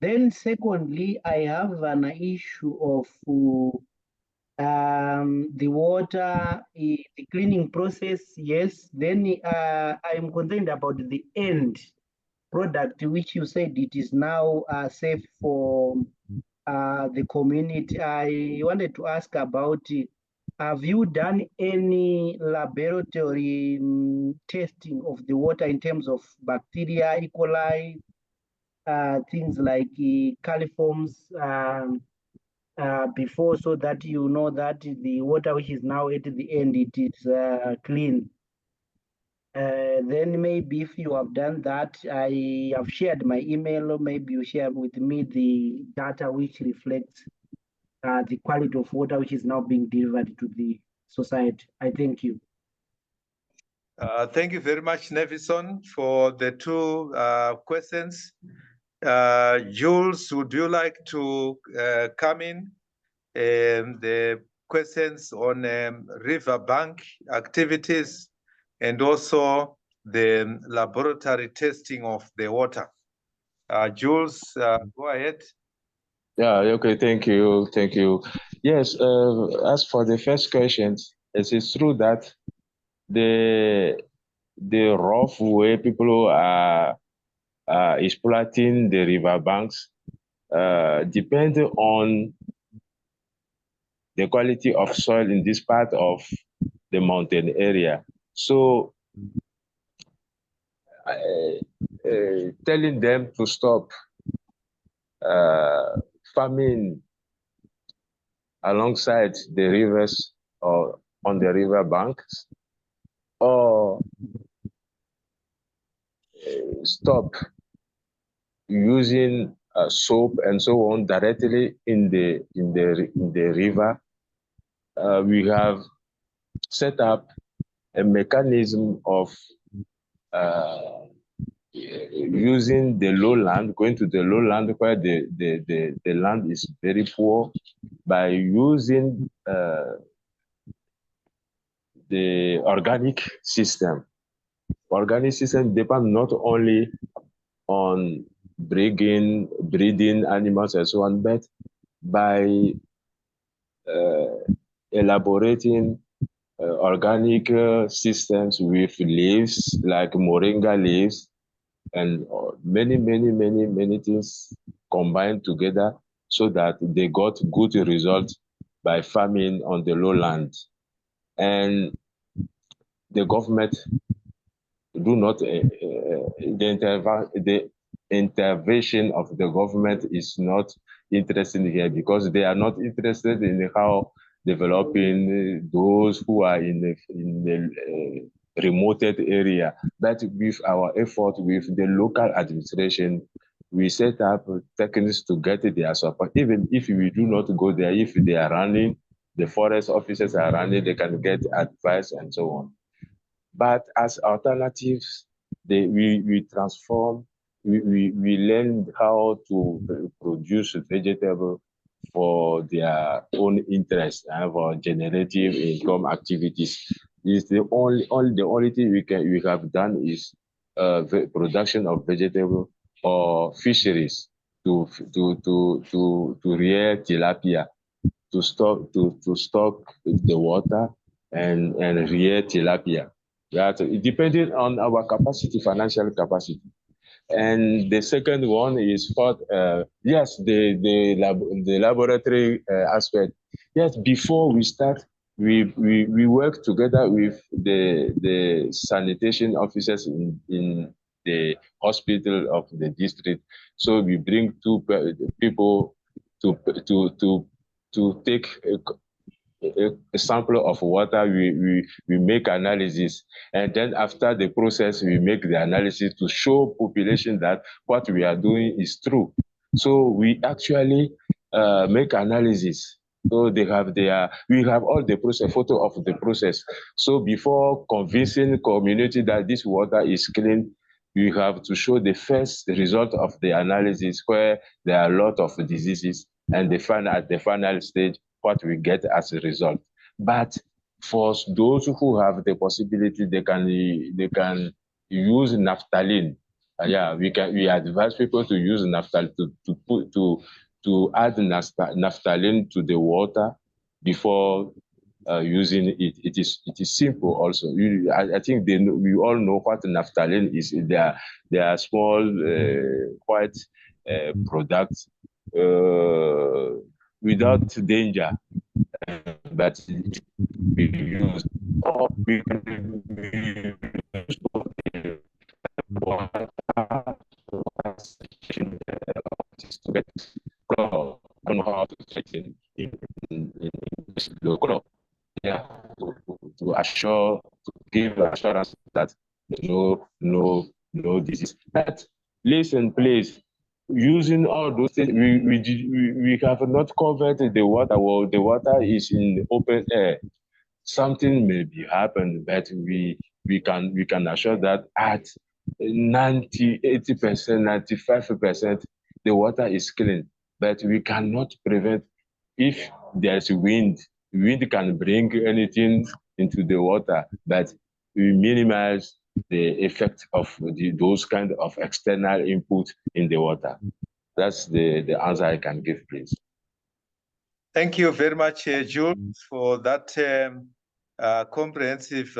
Speaker 10: Then secondly, I have an issue of the water, the cleaning process, yes. Then I'm concerned about the end product, which you said it is now safe for the community. I wanted to ask about, have you done any laboratory testing of the water in terms of bacteria, E. coli, things like coliforms before, so that you know that the water which is now at the end, it is clean? Then maybe if you have done that, I have shared my email, or maybe you share with me the data which reflects the quality of water which is now being delivered to the society. I thank you.
Speaker 8: Thank you very much, Nevison, for the two questions. Jules, would you like to come in? The questions on riverbank activities and also the laboratory testing of the water. Jules, go ahead.
Speaker 3: Yeah, okay, thank you. Yes, as for the first question, it is true that the rough way people are exploiting the riverbanks depend on the quality of soil in this part of the mountain area. So telling them to stop farming alongside the rivers or on the river banks, or stop using soap and so on directly in the river. We have set up a mechanism of using the lowland, going to the lowland where the land is very poor, by using the organic system. Organic system depend not only on breeding animals and so on, but by elaborating organic systems with leaves like moringa leaves and many things combined together, so that they got good results by farming on the lowland. And the government do not the intervention of the government is not interested here, because they are not interested in how developing those who are in the remote area. But with our effort, with the local administration, we set up techniques to get their support. Even if we do not go there, if they are running, the forest officers are running, they can get advice and so on. But as alternatives, we transform, we learn how to produce vegetable for their own interest and for generative income activities. Is the only thing we have done is production of vegetable or fisheries to rear tilapia, to stock the water and rear tilapia. That depending on our capacity, financial capacity. And the second one is called yes, the laboratory aspect. Yes, before we start, we work together with the sanitation officers in the hospital of the district. So we bring two people to take a sample of water, we make analysis, and then after the process, we make the analysis to show population that what we are doing is true. So we actually make analysis. So we have all the process, photo of the process. So before convincing community that this water is clean, we have to show the first result of the analysis where there are a lot of diseases, and at the final stage, what we get as a result. But for those who have the possibility, they can use naphthalene. We advise people to use naphthalene to add naphthalene to the water before using it. It is simple also. I think we all know what naphthalene is. They are small, quite products without danger, but we use or we can use water to get chlor. I don't know how to say it in local. Yeah, to assure, to give assurance that no disease. But listen, please, using all those things, we have not covered the water. Well, the water is in the open air. Something may be happening, but we can assure that at 90, 80%, 95%, the water is clean. But we cannot prevent if there's wind. Wind can bring anything into the water, but we minimize the effect of those kind of external input in the water. That's the answer I can give, please.
Speaker 8: Thank you very much, Jules, for that comprehensive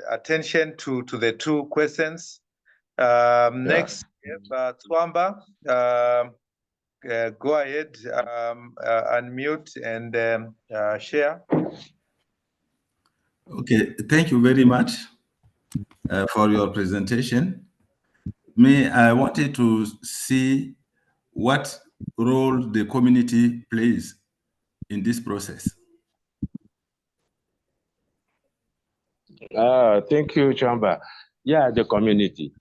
Speaker 8: attention to the two questions. Next, we have Twamba. Go ahead, unmute and share.
Speaker 5: Okay, thank you very much for your presentation. I wanted to see what role the community plays in this process.
Speaker 3: Thank you, Chamba. Yeah, the community.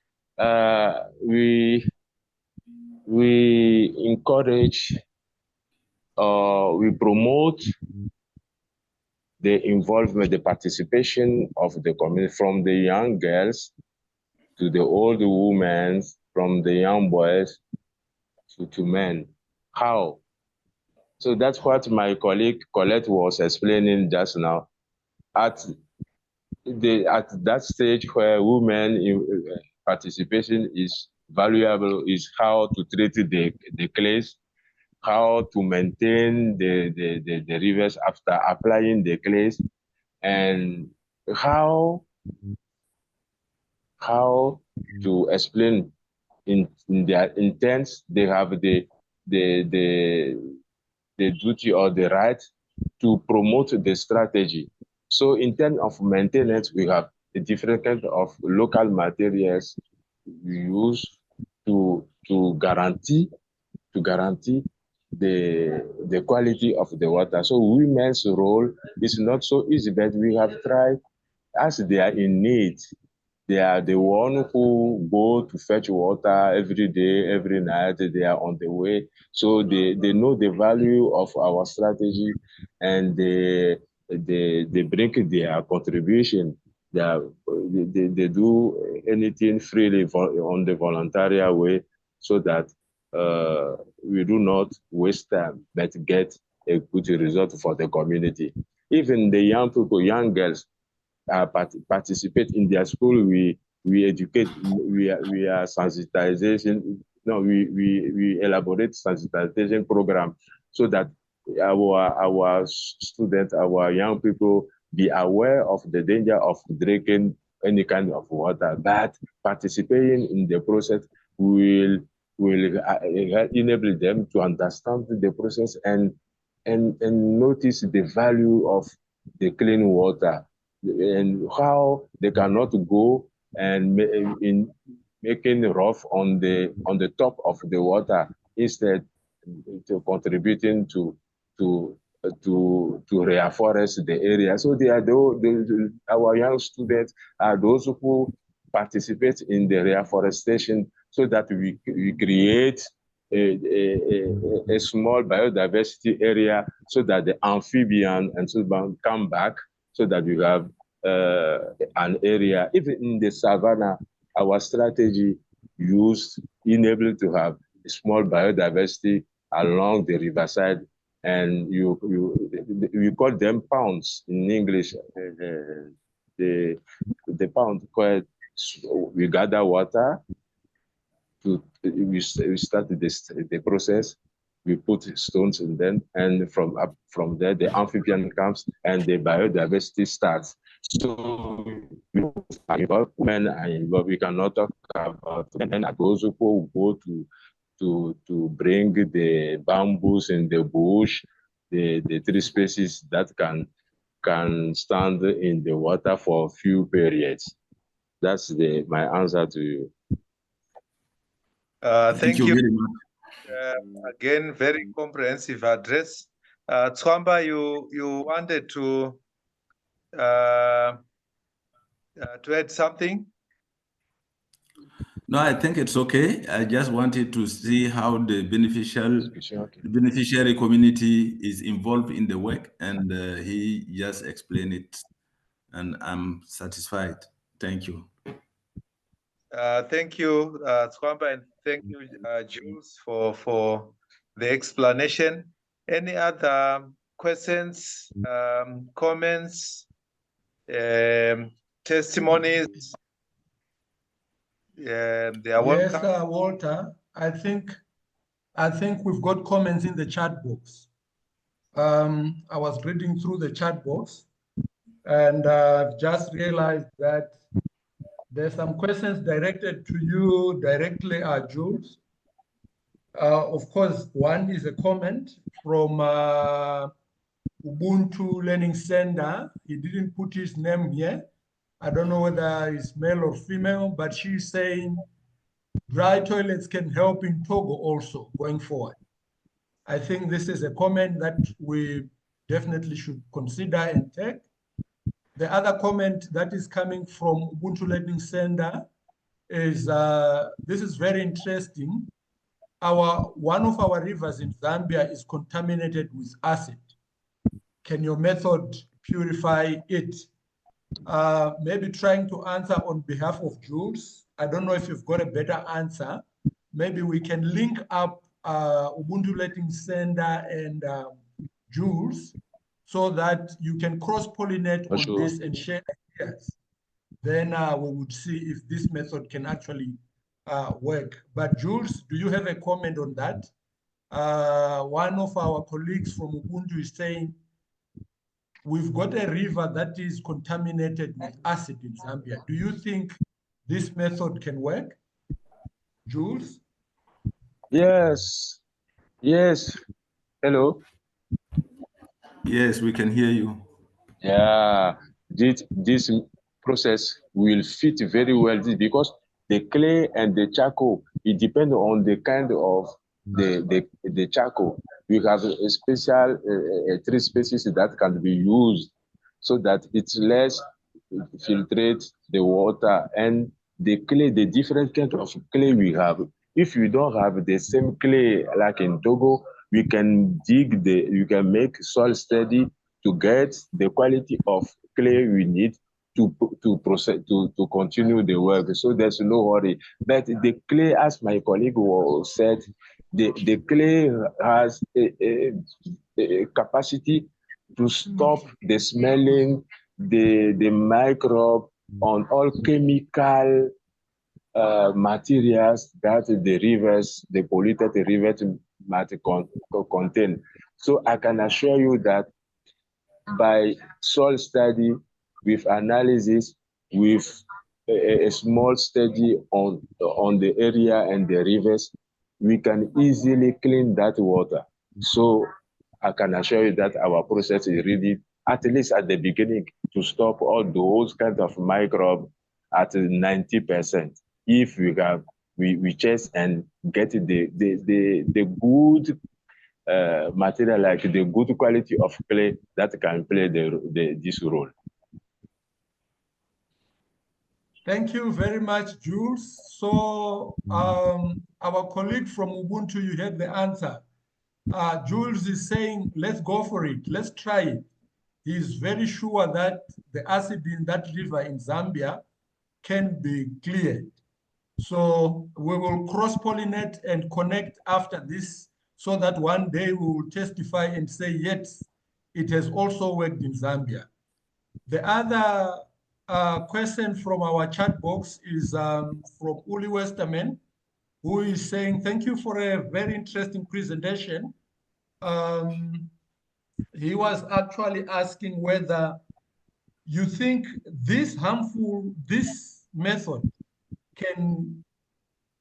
Speaker 3: We encourage, we promote the involvement, the participation of the community, from the young girls to the old women, from the young boys to men. How? So that's what my colleague Colette was explaining just now. At that stage where women participation is valuable, is how to treat the clays, how to maintain the rivers after applying the clays, and how to explain in their intents. They have the duty or the right to promote the strategy. So in terms of maintenance, we have a different kind of local materials we use to guarantee the quality of the water. So women's role is not so easy, but we have tried as they are in need. They are the one who go to fetch water every day, every night. They are on the way. So they know the value of our strategy, and they bring their contribution. They do anything freely on the voluntary way, so that we do not waste time, but get a good result for the community. Even the young people, young girls, participate in their school. We educate. We are sensitization. No, we elaborate sensitization program, so that our students, our young people, be aware of the danger of drinking any kind of water. But participating in the process will enable them to understand the process and notice the value of the clean water, and how they cannot go and in making rough on the top of the water, instead to contributing to to reforest the area. So they are our young students are those who participate in the reforestation, so that we create a small biodiversity area, so that the amphibian and so on come back, so that we have an area. Even in the savannah, our strategy used enable to have a small biodiversity along the riverside, and we call them pounds in English. The pound called, we gather water. We started the process. We put stones in them, and from there the amphibian comes and the biodiversity starts. So women are involved. We cannot talk about men. Those who go to bring the bamboos in the bush, the tree species that can stand in the water for a few periods. That's my answer to you.
Speaker 8: Thank you
Speaker 5: very much.
Speaker 8: Again, very comprehensive address. Tswamba, you wanted to add something?
Speaker 5: No, I think it's okay. I just wanted to see how the beneficiary community is involved in the work, and he just explained it, and I'm satisfied. Thank you.
Speaker 8: Thank you, Tswamba, and thank you, Jules, for the explanation. Any other questions, comments, testimonies? They are welcome.
Speaker 2: Yes, Walter. I think we've got comments in the chat box. I was reading through the chat box, and I've just realized that there's some questions directed to you directly, Jules. Of course, one is a comment from Ubuntu Learning Center. He didn't put his name here. I don't know whether it's male or female, but she's saying dry toilets can help in Togo also going forward. I think this is a comment that we definitely should consider and take. The other comment that is coming from Ubuntu Learning Center is, this is very interesting. One of our rivers in Zambia is contaminated with acid. Can your method purify it? Maybe trying to answer on behalf of Jules. I don't know if you've got a better answer. Maybe we can link up Ubuntu Learning Center and Jules, so that you can cross-pollinate on this and share ideas. Then we would see if this method can actually work. But Jules, do you have a comment on that? One of our colleagues from Ubuntu is saying, we've got a river that is contaminated with acid in Zambia. Do you think this method can work? Jules?
Speaker 3: Yes. Yes. Hello?
Speaker 5: Yes, we can hear you.
Speaker 3: Yeah, this process will fit very well, because the clay and the charcoal, it depends on the kind of the charcoal. We have a special 3 species that can be used so that it's less filtrate the water and the clay, the different kind of clay we have. If you don't have the same clay like in Togo, we can you can make soil study to get the quality of clay we need to process to continue the work. So there's no worry. But the clay, as my colleague said, the clay has a capacity to stop the smelling, the microbe on all chemical materials that the rivers, the polluted rivers might contain. So I can assure you that by soil study, with analysis, with a small study on the area and the rivers, we can easily clean that water. So I can assure you that our process is really, at least at the beginning, to stop all those kind of microbes at 90%. If we chase and get the good material, like the good quality of clay that can play this role.
Speaker 2: Thank you very much, Jules. So our colleague from Ubuntu, you had the answer. Jules is saying, let's go for it. Let's try it. He's very sure that the acid in that river in Zambia can be cleared. So we will cross-pollinate and connect after this so that one day we will testify and say, yes, it has also worked in Zambia. The other question from our chat box is from Uli Westerman, who is saying, thank you for a very interesting presentation. He was actually asking whether you think this method can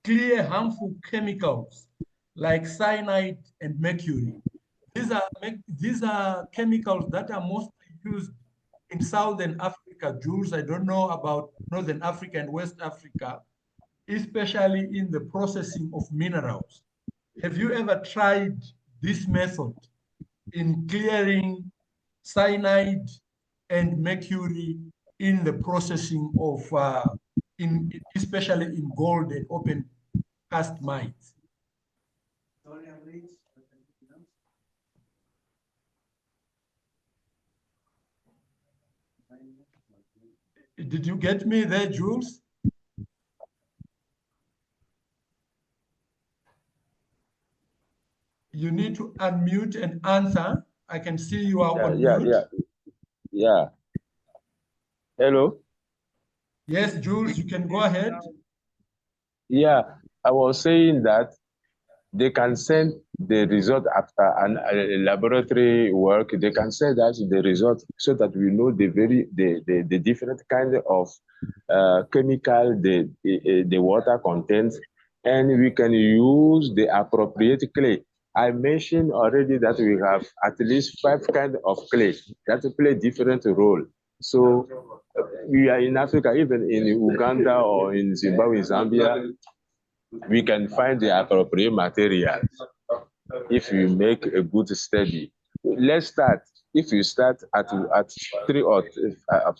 Speaker 2: clear harmful chemicals like cyanide and mercury. These are chemicals that are mostly used in Southern Africa. Jules, I don't know about Northern Africa and West Africa, especially in the processing of minerals. Have you ever tried this method in clearing cyanide and mercury in the processing of, especially in gold and open cast mines? Did you get me there, Jules? You need to unmute and answer. I can see you are on mute.
Speaker 3: Yeah. Hello?
Speaker 2: Yes, Jules, you can go ahead.
Speaker 3: Yeah, I was saying that they can send the result after a laboratory work. They can send us the result so that we know the different kind of chemical the water contains, and we can use the appropriate clay. I mentioned already that we have at least 5 kinds of clay that play different role. So we are in Africa, even in Uganda or in Zimbabwe, Zambia, we can find the appropriate material if you make a good study. Let's start. If you start at 3 or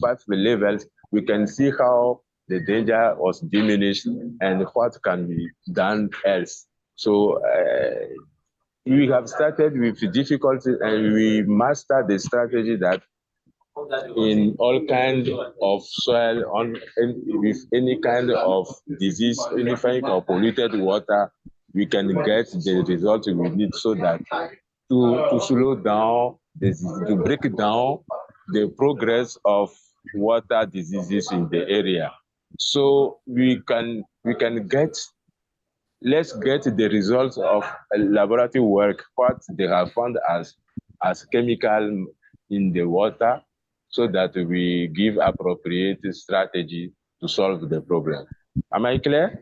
Speaker 3: 5 levels, we can see how the danger was diminished and what can be done else. So we have started with difficulty and we master the strategy that in all kinds of soil, with any kind of disease, any kind of polluted water, we can get the result we need so that to slow down, to break down the progress of water diseases in the area. So we can get, let's get the results of laboratory work, what they have found as chemical in the water, so that we give appropriate strategy to solve the problem. Am I clear?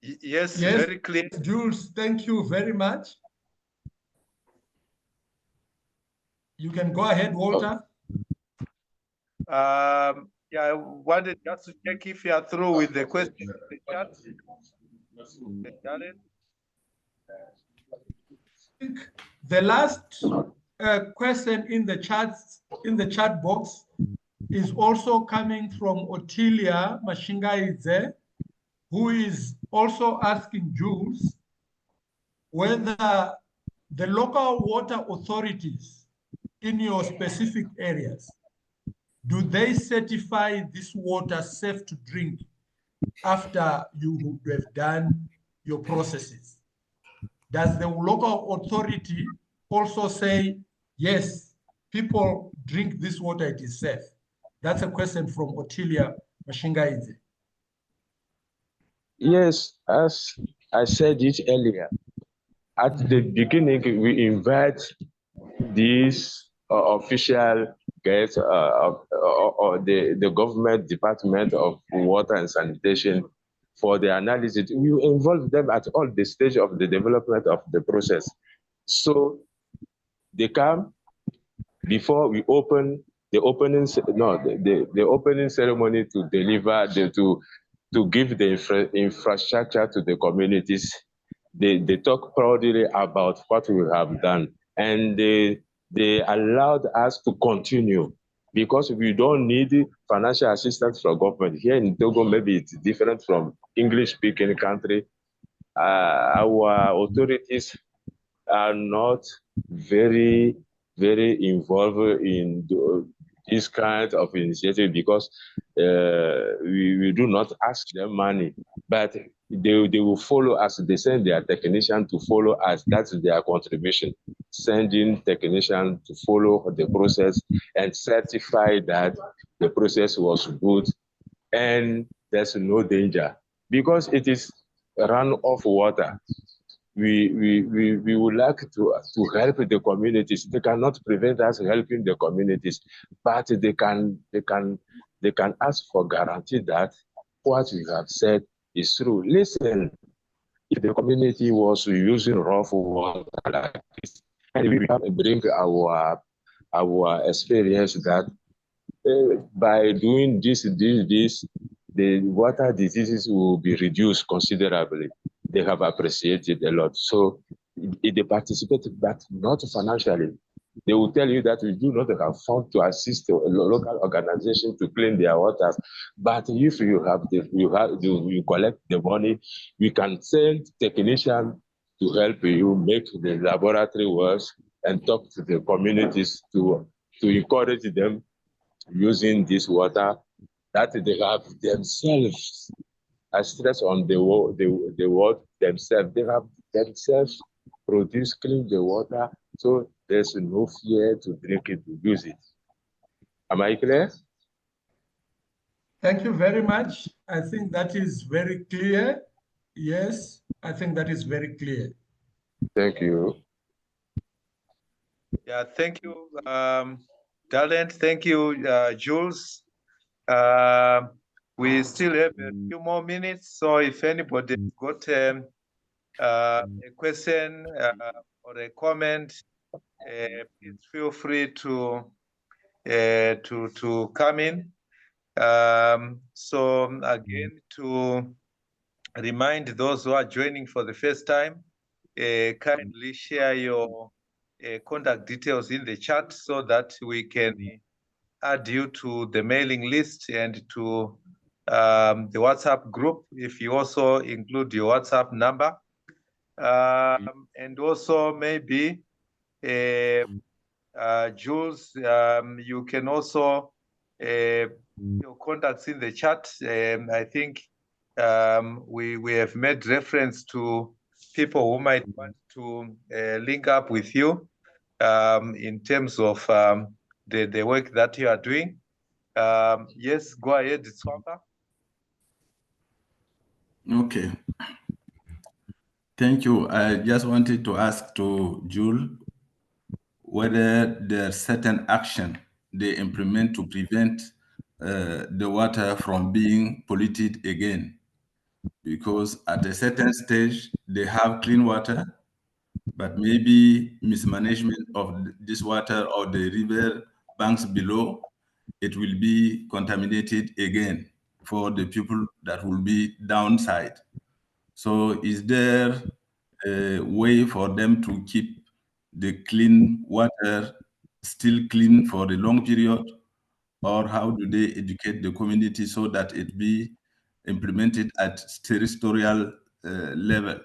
Speaker 8: Yes, very clear.
Speaker 2: Jules, thank you very much. You can go ahead, Walter.
Speaker 8: Yeah, I wanted just to check if you are through with the question in the chat. Darren?
Speaker 2: The last question in the chat box is also coming from Otilia Mashingaidze, who is also asking Jules whether the local water authorities in your specific areas, do they certify this water safe to drink after you have done your processes? Does the local authority also say, yes, people drink this water, it is safe? That's a question from Otilia Mashingaidze.
Speaker 3: Yes, as I said it earlier, at the beginning, we invite these official guests or the government department of water and sanitation for the analysis. We involve them at all the stage of the development of the process. So they come before we open the opening, the opening ceremony to deliver, to give the infrastructure to the communities. They talk proudly about what we have done, and they allowed us to continue because we don't need financial assistance from government. Here in Togo, maybe it's different from English-speaking country. Our authorities are not very involved in this kind of initiative because we do not ask them money, but they will follow us. They send their technician to follow us. That's their contribution, sending technician to follow the process and certify that the process was good and there's no danger because it is runoff water. We would like to help the communities. They cannot prevent us helping the communities, but they can ask for guarantee that what we have said is true. Listen, if the community was using rough water like this, and we bring our experience that by doing this, the water diseases will be reduced considerably. They have appreciated a lot. So they participate, but not financially. They will tell you that we do not have fund to assist a local organization to clean their waters. But if you collect the money, we can send technicians to help you make the laboratory works and talk to the communities to encourage them using this water that they have themselves. I stress on the word themselves. They have themselves produce, clean the water, so there's no fear to drink it, to use it. Am I clear?
Speaker 2: Thank you very much. I think that is very clear. Yes, I think that is very clear.
Speaker 3: Thank you.
Speaker 8: Yeah, thank you, Darren. Thank you, Jules. We still have a few more minutes, so if anybody got a question or a comment, please feel free to come in. So again, to remind those who are joining for the first time, kindly share your contact details in the chat so that we can add you to the mailing list and to the WhatsApp group, if you also include your WhatsApp number. And also maybe, Jules, you can also your contacts in the chat. I think we have made reference to people who might want to link up with you in terms of the work that you are doing. Yes, go ahead, Swamba.
Speaker 5: Okay. Thank you. I just wanted to ask to Jules whether there are certain action they implement to prevent the water from being polluted again. Because at a certain stage, they have clean water, but maybe mismanagement of this water or the river banks below, it will be contaminated again for the people that will be downside. So is there a way for them to keep the clean water still clean for a long period? Or how do they educate the community so that it be implemented at territorial level,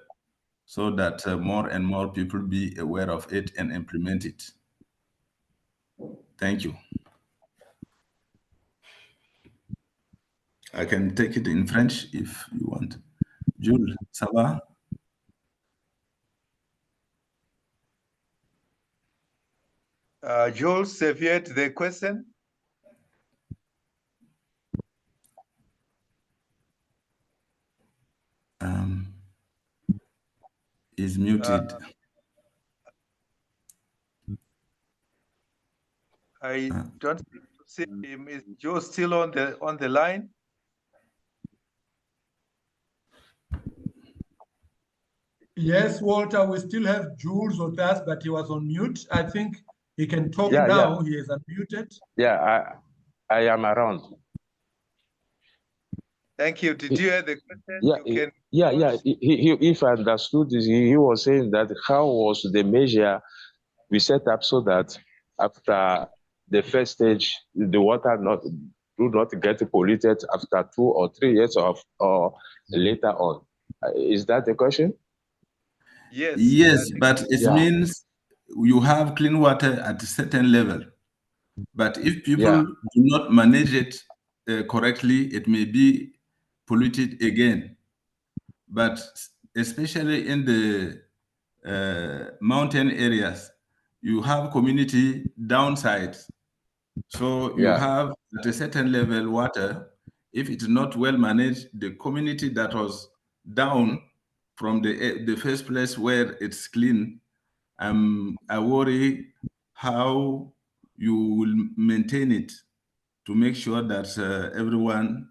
Speaker 5: so that more and more people be aware of it and implement it? Thank you. I can take it in French if you want. Jules, ça va?
Speaker 8: Jules, have you heard the question?
Speaker 5: Is muted.
Speaker 8: I don't see him. Is Jules still on the line?
Speaker 2: Yes, Walter, we still have Jules with us, but he was on mute. I think he can talk now. He is unmuted.
Speaker 3: Yeah, I am around.
Speaker 8: Thank you. Did you hear the question?
Speaker 3: If I understood this, he was saying that how was the measure we set up so that after the first stage, the water do not get polluted after 2 or 3 years or later on. Is that the question?
Speaker 8: Yes.
Speaker 5: Yes, but it means you have clean water at a certain level. But if people do not manage it correctly, it may be polluted again. But especially in the mountain areas, you have community downsides. So you have at a certain level water. If it is not well managed, the community that was down from the first place where it's clean, I worry how you will maintain it to make sure that everyone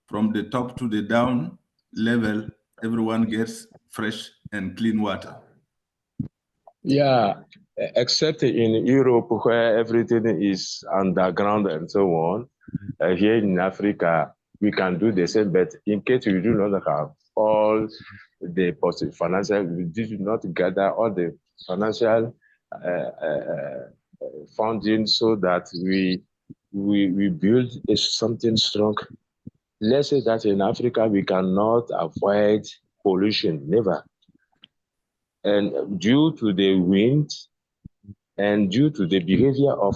Speaker 5: from the top to the down level, everyone gets fresh and clean water.
Speaker 3: Yeah, except in Europe where everything is underground and so on. Here in Africa, we can do the same, but in case we do not have all the financial, we do not gather all the financial funding so that we build something strong. Let's say that in Africa, we cannot avoid pollution, never. And due to the wind and due to the behavior of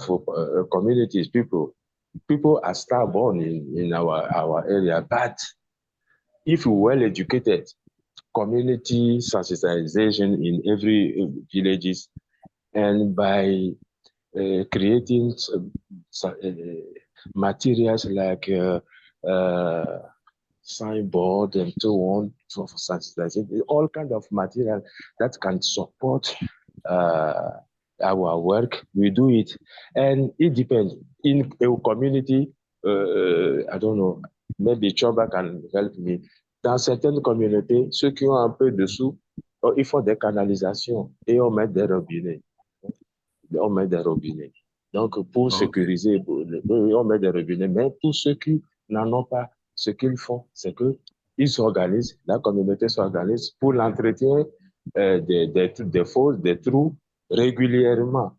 Speaker 3: communities, people are stubborn in our area. But if we're well educated, community sensitization in every villages, and by creating materials like signboard and so on for sensitization, all kind of material that can support our work, we do it. And it depends. In a community, I don't know, maybe Choba can help me. Dans certaines communautés, ceux qui ont un peu de sous, ils font des canalisations et on met des robinets. On met des robinets. Donc, pour sécuriser, on met des robinets. Mais pour ceux qui n'en ont pas, ce qu'ils font, c'est qu'ils s'organisent, la communauté s'organise pour l'entretien des fosses, des trous, régulièrement.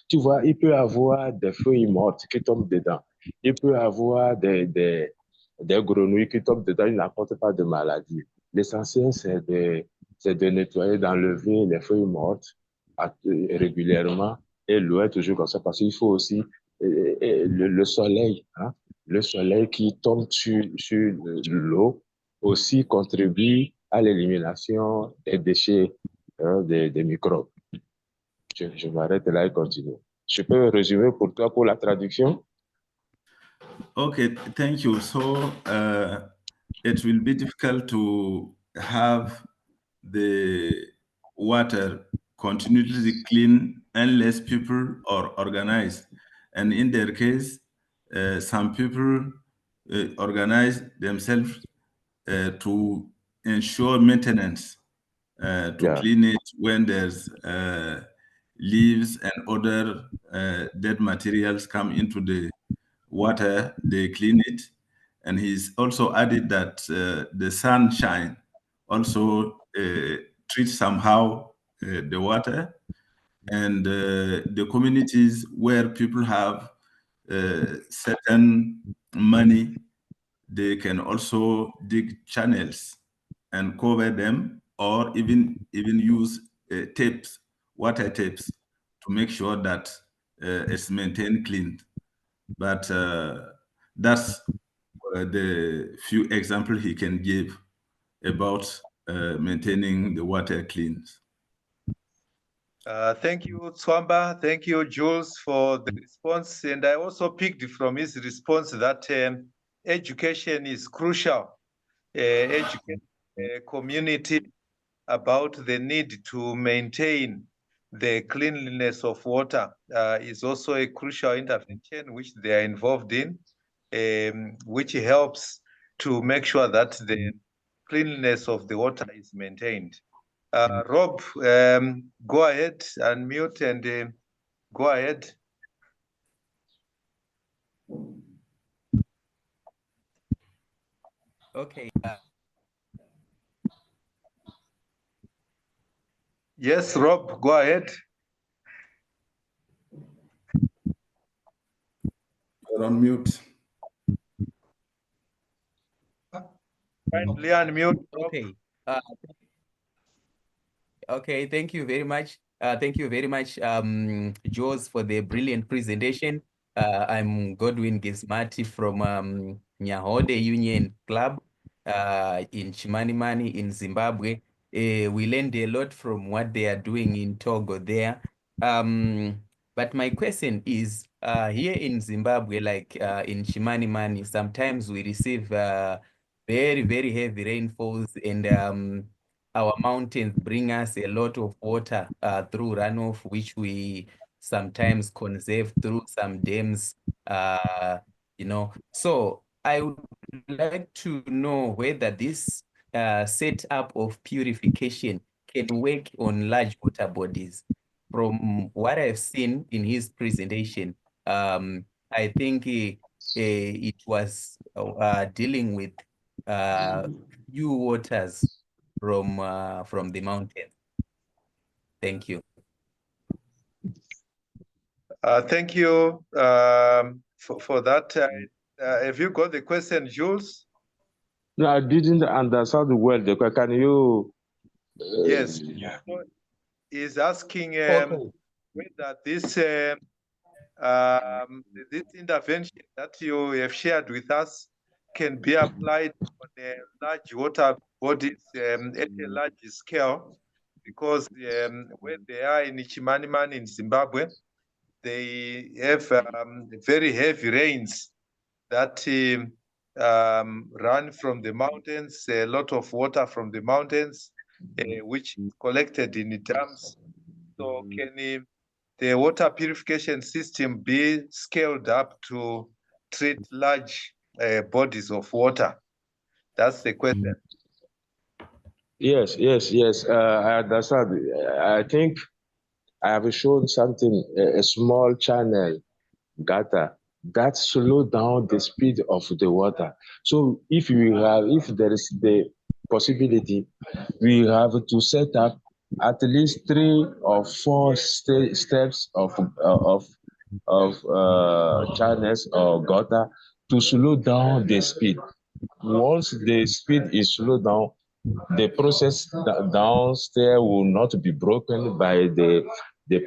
Speaker 3: Tu vois, il peut y avoir des feuilles mortes qui tombent dedans. Il peut y avoir des grenouilles qui tombent dedans, ils n'apportent pas de maladie. L'essentiel, c'est de nettoyer, d'enlever les feuilles mortes régulièrement et l'eau est toujours comme ça parce qu'il faut aussi le soleil, hein, le soleil qui tombe sur l'eau aussi contribue à l'élimination des déchets, des microbes. Je m'arrête là et continue. Je peux résumer pour toi pour la traduction?
Speaker 5: Okay, thank you. So it will be difficult to have the water continuously clean unless people are organized. And in their case, some people organize themselves to ensure maintenance, to clean it when there's leaves and other dead materials come into the water, they clean it. And he's also added that the sunshine also treat somehow the water, and the communities where people have certain money, they can also dig channels and cover them, or even use tapes, water tapes, to make sure that it's maintained clean. But that's the few examples he can give about maintaining the water clean.
Speaker 8: Thank you, Tswamba. Thank you, Jules, for the response. And I also picked from his response that education is crucial. Educate the community about the need to maintain the cleanliness of water is also a crucial intervention which they are involved in, which helps to make sure that the cleanliness of the water is maintained. Rob, go ahead, unmute and go ahead.
Speaker 11: Okay.
Speaker 8: Yes, Rob, go ahead.
Speaker 5: You're on mute.
Speaker 8: Kindly unmute, Rob.
Speaker 11: Okay. Okay, thank you very much. Thank you very much, Jules, for the brilliant presentation. I'm Godwin Gismati from Nyahode Union Club in Chimanimani in Zimbabwe. We learned a lot from what they are doing in Togo there. But my question is, here in Zimbabwe, like in Chimanimani, sometimes we receive very, very heavy rainfalls, and our mountains bring us a lot of water through runoff, which we sometimes conserve through some dams, So I would like to know whether this setup of purification can work on large water bodies. From what I've seen in his presentation, I think it was dealing with few waters from the mountains. Thank you.
Speaker 8: Thank you for that. Have you got the question, Jules?
Speaker 3: No, I didn't understand well the question. Can you?
Speaker 8: Yes. So he's asking whether this intervention that you have shared with us can be applied on large water bodies at a large scale, because where they are in Chimanimani in Zimbabwe, they have very heavy rains that run from the mountains, a lot of water from the mountains, which is collected in dams. So can the water purification system be scaled up to treat large bodies of water? That's the question.
Speaker 3: Yes. I understand. I think I have shown something, a small channel gutter that slow down the speed of the water. So if there is the possibility, we have to set up at least 3 or 4 steps of channels or gutter to slow down the speed. Once the speed is slowed down, the process downstairs will not be broken by the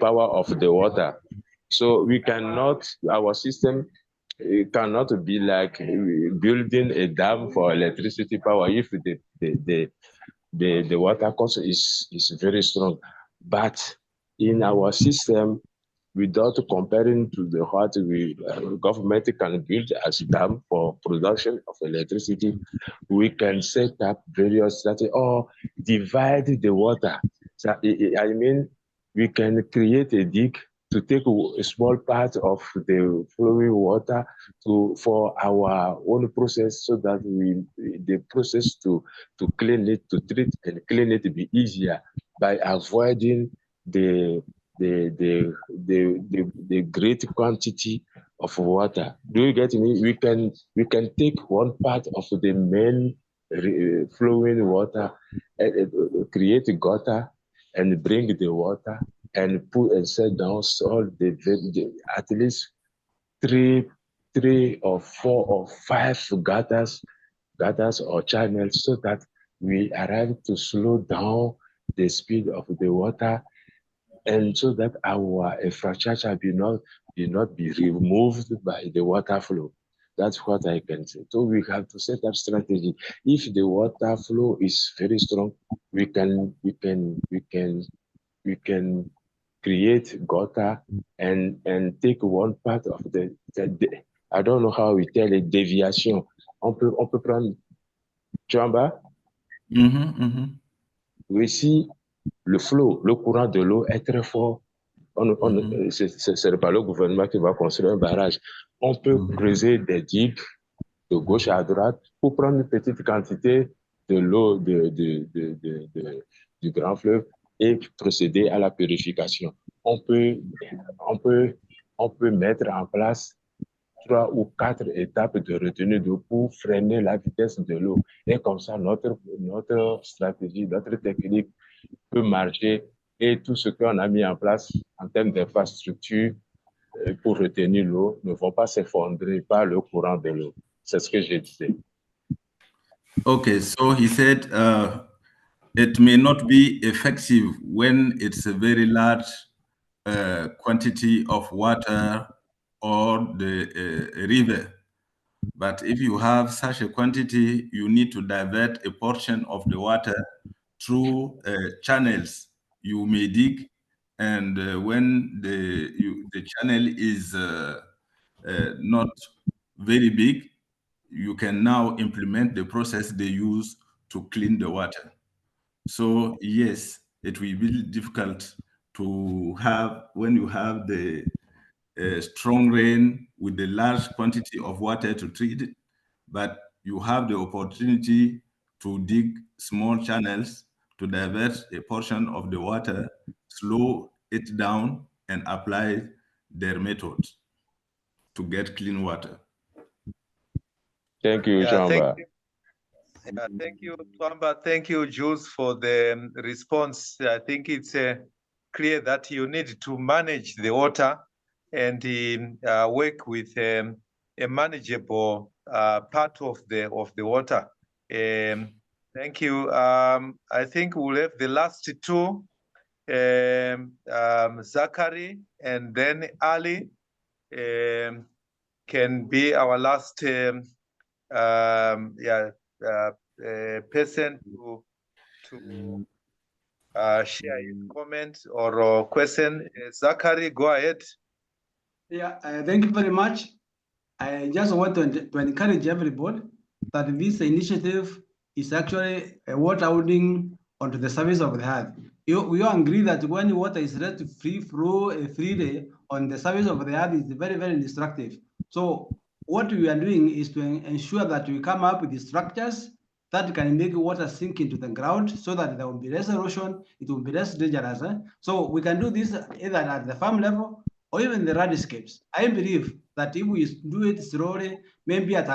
Speaker 3: power of the water. So our system cannot be like building a dam for electricity power if the water cost is very strong. But in our system, without comparing to the what government can build as dam for production of electricity, we can set up various strategies or divide the water. So I mean, we can create a dig to take a small part of the flowing water for our own process, so that the process to clean it, to treat and clean it be easier by avoiding the great quantity of water. Do you get me? We can take one part of the main flowing water, create a gutter and bring the water and put and set down all at least three or four or five gutters or channels so that we arrive to slow down the speed of the water and so that our infrastructure will not be removed by the water flow. That's what I can say. So we have to set up strategy. If the water flow is very strong, we can create gutter and take one part of I don't know how we tell it, déviation. On peut prendre, tu es en bas? Si le flow, le courant de l'eau est très fort, ce n'est pas le gouvernement qui va construire un barrage. On peut creuser des digues de gauche à droite pour prendre une petite quantité de l'eau du grand fleuve et procéder à la purification. On peut mettre en place 3 ou 4 étapes de retenue d'eau pour freiner la vitesse de l'eau. Et comme ça, notre stratégie, notre technique peut marcher et tout ce qu'on a mis en place en termes d'infrastructure pour retenir l'eau ne vont pas s'effondrer par le courant de l'eau. C'est ce que je disais.
Speaker 5: Okay, so he said it may not be effective when it's a very large quantity of water or the river. But if you have such a quantity, you need to divert a portion of the water through channels you may dig. And when the channel is not very big, you can now implement the process they use to clean the water. So yes, it will be difficult to have, when you have the strong rain with the large quantity of water to treat it, but you have the opportunity to dig small channels to divert a portion of the water, slow it down, and apply their method to get clean water.
Speaker 3: Thank you, Chamba.
Speaker 8: Thank you, Twamba. Thank you, Jules, for the response. I think it's clear that you need to manage the water and work with a manageable part of the water. Thank you. I think we'll have the last two, Zachary and then Ali can be our last person to share his comment or question. Zachary, go ahead.
Speaker 4: Yeah, thank you very much. I just want to encourage everybody that this initiative is actually a water holding onto the surface of the earth. We all agree that when water is let to free flow freely on the surface of the earth, is very, very destructive. So what we are doing is to ensure that we come up with the structures that can make water sink into the ground so that there will be less erosion, it will be less dangerous. So we can do this either at the farm level or even the landscapes. I believe that if we do it slowly, maybe in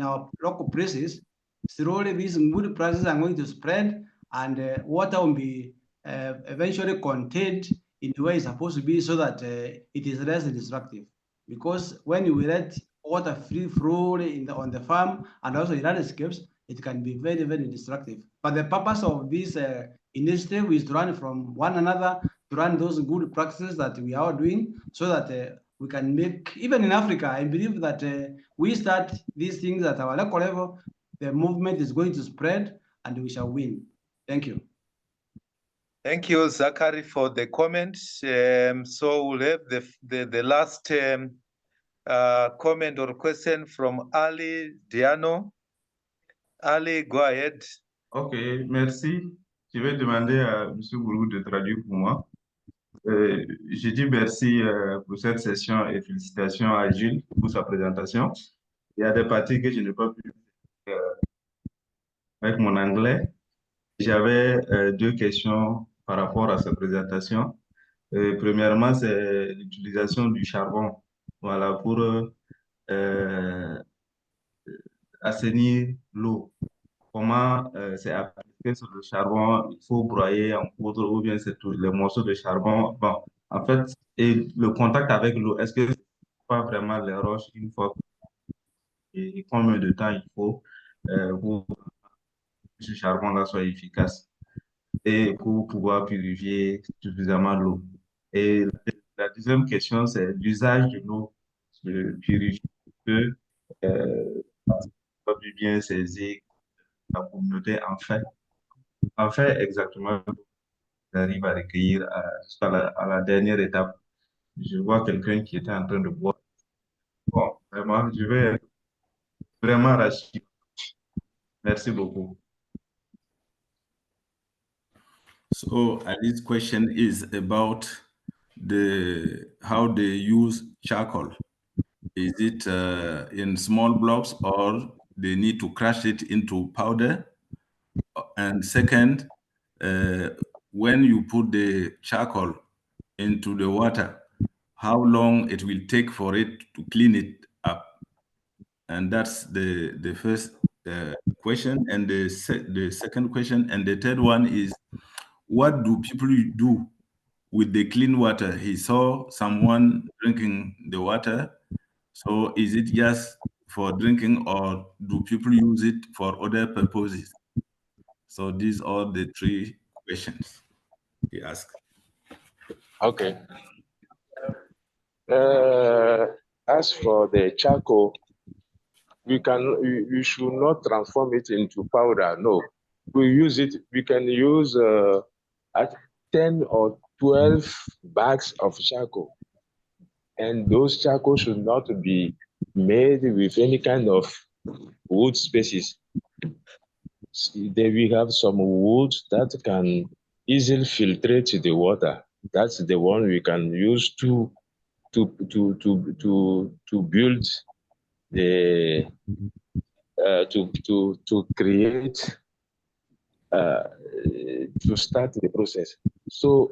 Speaker 4: our local places, slowly these good practices are going to spread and water will be eventually contained in the way it's supposed to be so that it is less destructive. Because when you let water free flow on the farm and also in landscapes, it can be very, very destructive. But the purpose of this initiative is to learn from one another, to learn those good practices that we are doing so that we can make, even in Africa, I believe that we start these things at our local level, the movement is going to spread and we shall win. Thank you.
Speaker 8: Thank you, Zachary, for the comments. So we'll have the last comment or question from Ali Diano. Ali, go ahead.
Speaker 12: Ok, merci. Je vais demander à M. Gourou de traduire pour moi. Je dis merci pour cette session et félicitations à Jules pour sa présentation. Il y a des parties que je n'ai pas pu faire avec mon anglais. J'avais 2 questions par rapport à sa présentation. Premièrement, c'est l'utilisation du charbon, voilà, pour assainir l'eau. comment c'est appliqué sur le charbon, il faut broyer en poudre ou bien c'est les morceaux de charbon. Bon, en fait, et le contact avec l'eau, est-ce que c'est pas vraiment les roches une fois et combien de temps il faut pour que ce charbon-là soit efficace et pour pouvoir purifier suffisamment l'eau. Et la deuxième question, c'est l'usage de l'eau purifiée que pas bien saisir la communauté en fait exactement arrive à recueillir jusqu'à à la dernière étape. Je vois quelqu'un qui était en train de boire. Bon, vraiment, je vais être vraiment racheter. Merci beaucoup.
Speaker 5: So Ali's question is about how they use charcoal. Is it in small blocks or they need to crush it into powder? And second, when you put the charcoal into the water, how long it will take for it to clean it up? And that's the first question. And the second question. And the third one is, what do people do with the clean water? He saw someone drinking the water. So is it just for drinking or do people use it for other purposes? So these are the three questions he asked.
Speaker 3: Okay. As for the charcoal, we should not transform it into powder. No, we can use at 10 or 12 bags of charcoal. And those charcoal should not be made with any kind of wood species. Then we have some wood that can easily filtrate the water. That's the one we can use to build the to create to start the process. So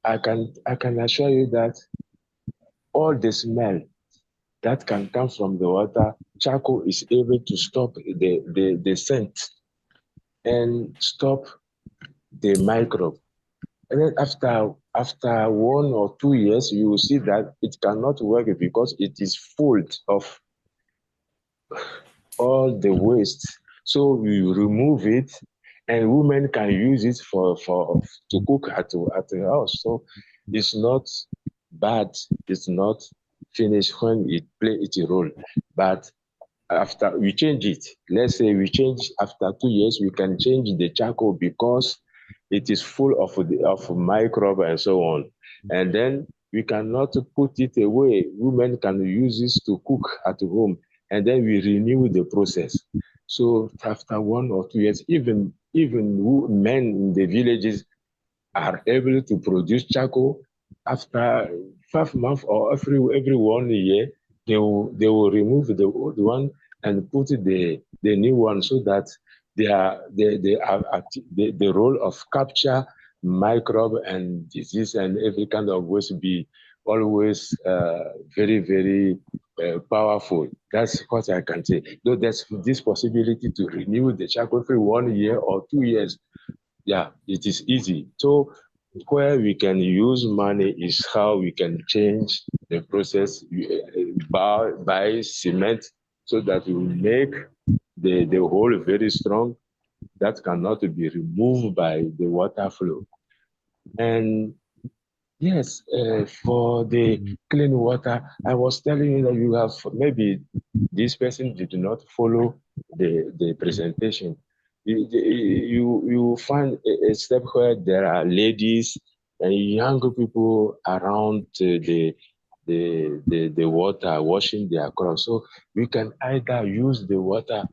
Speaker 3: I can assure you that all the smell that can come from the water, charcoal is able to stop the scent and stop the microbe. And then after 1 or 2 years, you will see that it cannot work because it is full of all the waste. So we remove it, and women can use it to cook at the house. So it's not bad. It's not finished when it play its role. But after we change it, let's say we change after 2 years, we can change the charcoal because it is full of microbe and so on. And then we cannot put it away. Women can use this to cook at home, and then we renew the process. So after 1 or 2 years, even men in the villages are able to produce charcoal. After 5 months or every 1 year, they will remove the old one and put the new one, so that the role of capture microbe and disease and every kind of waste be always very, very powerful. That's what I can say. Though there's this possibility to renew the charcoal every 1 year or 2 years. Yeah, it is easy. So where we can use money is how we can change the process, buy cement, so that we make the hole very strong, that cannot be removed by the water flow. And yes, for the clean water, I was telling you that you have, maybe this person did not follow the presentation. You find a step where there are ladies and young people around the water, washing their crops. So we can either use the water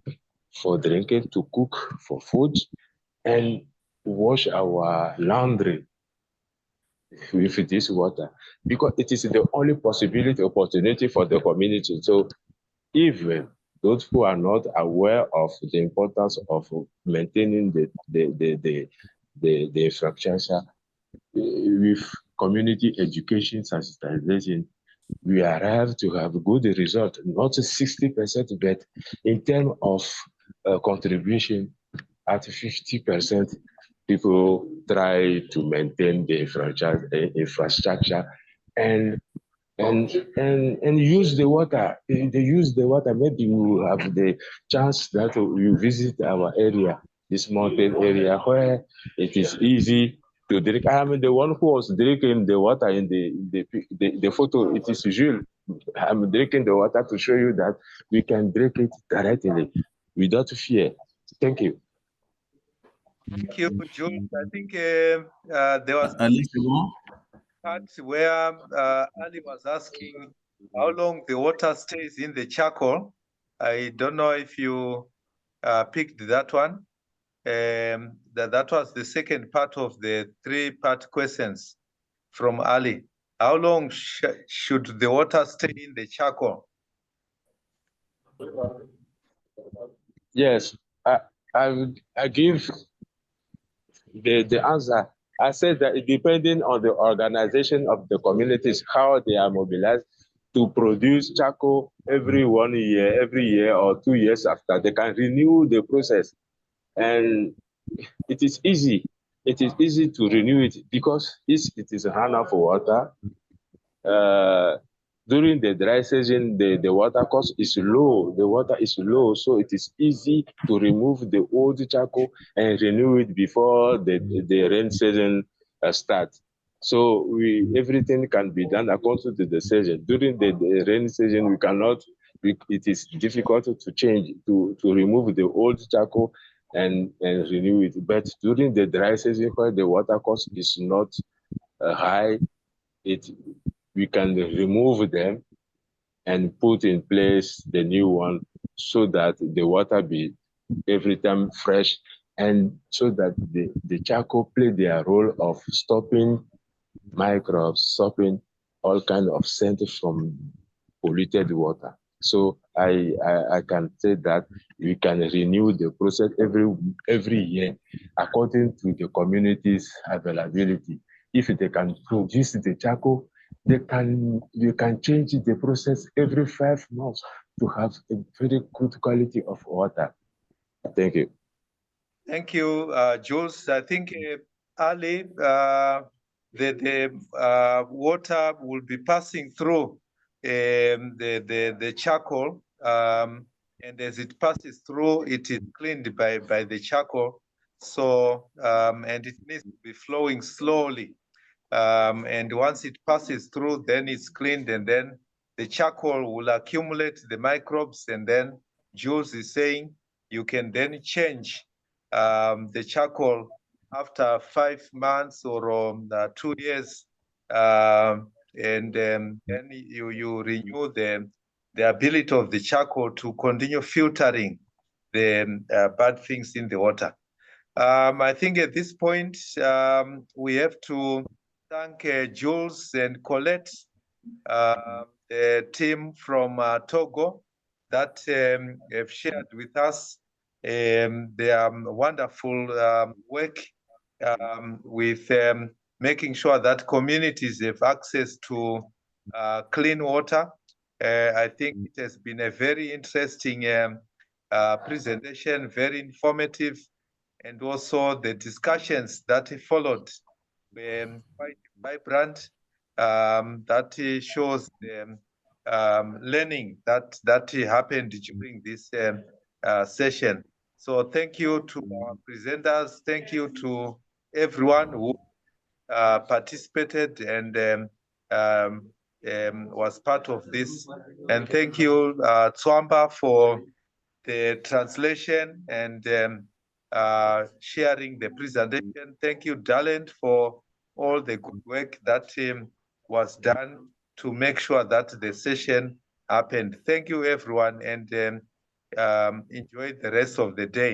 Speaker 3: for drinking, to cook, for food, and wash our laundry with this water, because it is the only opportunity for the community. So even those who are not aware of the importance of maintaining the infrastructure, with community education sensitization, we arrive to have good result, not 60%, but in terms of contribution at 50%, people try to maintain the infrastructure and use the water. They use the water. Maybe you have the chance that you visit our area, this mountain area where it is easy to drink. I am the one who was drinking the water in the photo. It is Jules. I'm drinking the water to show you that we can drink it directly without fear. Thank you.
Speaker 8: Thank you, Jules. I think there was part where Ali was asking how long the water stays in the charcoal. I don't know if you picked that one. That was the second part of the three-part questions from Ali. How long should the water stay in the charcoal?
Speaker 3: Yes, I give the answer. I said that depending on the organization of the communities, how they are mobilized to produce charcoal every 1 year, every year or 2 years after, they can renew the process. And it is easy. It is easy to renew it because it is a runoff for water. During the dry season, the water cost is low. The water is low, so it is easy to remove the old charcoal and renew it before the rain season starts. So everything can be done according to the season. During the rain season, we cannot. It is difficult to change to remove the old charcoal and renew it. But during the dry season, where the water cost is not high, we can remove them and put in place the new one so that the water be every time fresh and so that the charcoal play their role of stopping microbes, stopping all kinds of scent from polluted water. So I can say that we can renew the process every year according to the community's availability. If they can produce the charcoal, you can change the process every 5 months to have a very good quality of water. Thank you.
Speaker 8: Thank you, Jules. I think Ali, the water will be passing through the charcoal, and as it passes through, it is cleaned by the charcoal. So and it needs to be flowing slowly. And once it passes through, then it's cleaned, and then the charcoal will accumulate the microbes. And then Jules is saying you can then change the charcoal after 5 months or 2 years, and then you renew the ability of the charcoal to continue filtering the bad things in the water. I think at this point we have to thank Jules and Colette, the team from Togo that have shared with us their wonderful work with making sure that communities have access to clean water. I think it has been a very interesting presentation, very informative, and also the discussions that followed quite vibrant. That shows the learning that happened during this session. So thank you to our presenters. Thank you to everyone who participated and was part of this. And thank you, Tswamba, for the translation and sharing the presentation. Thank you, Darlent, for all the good work that was done to make sure that the session happened. Thank you, everyone, and enjoy the rest of the day.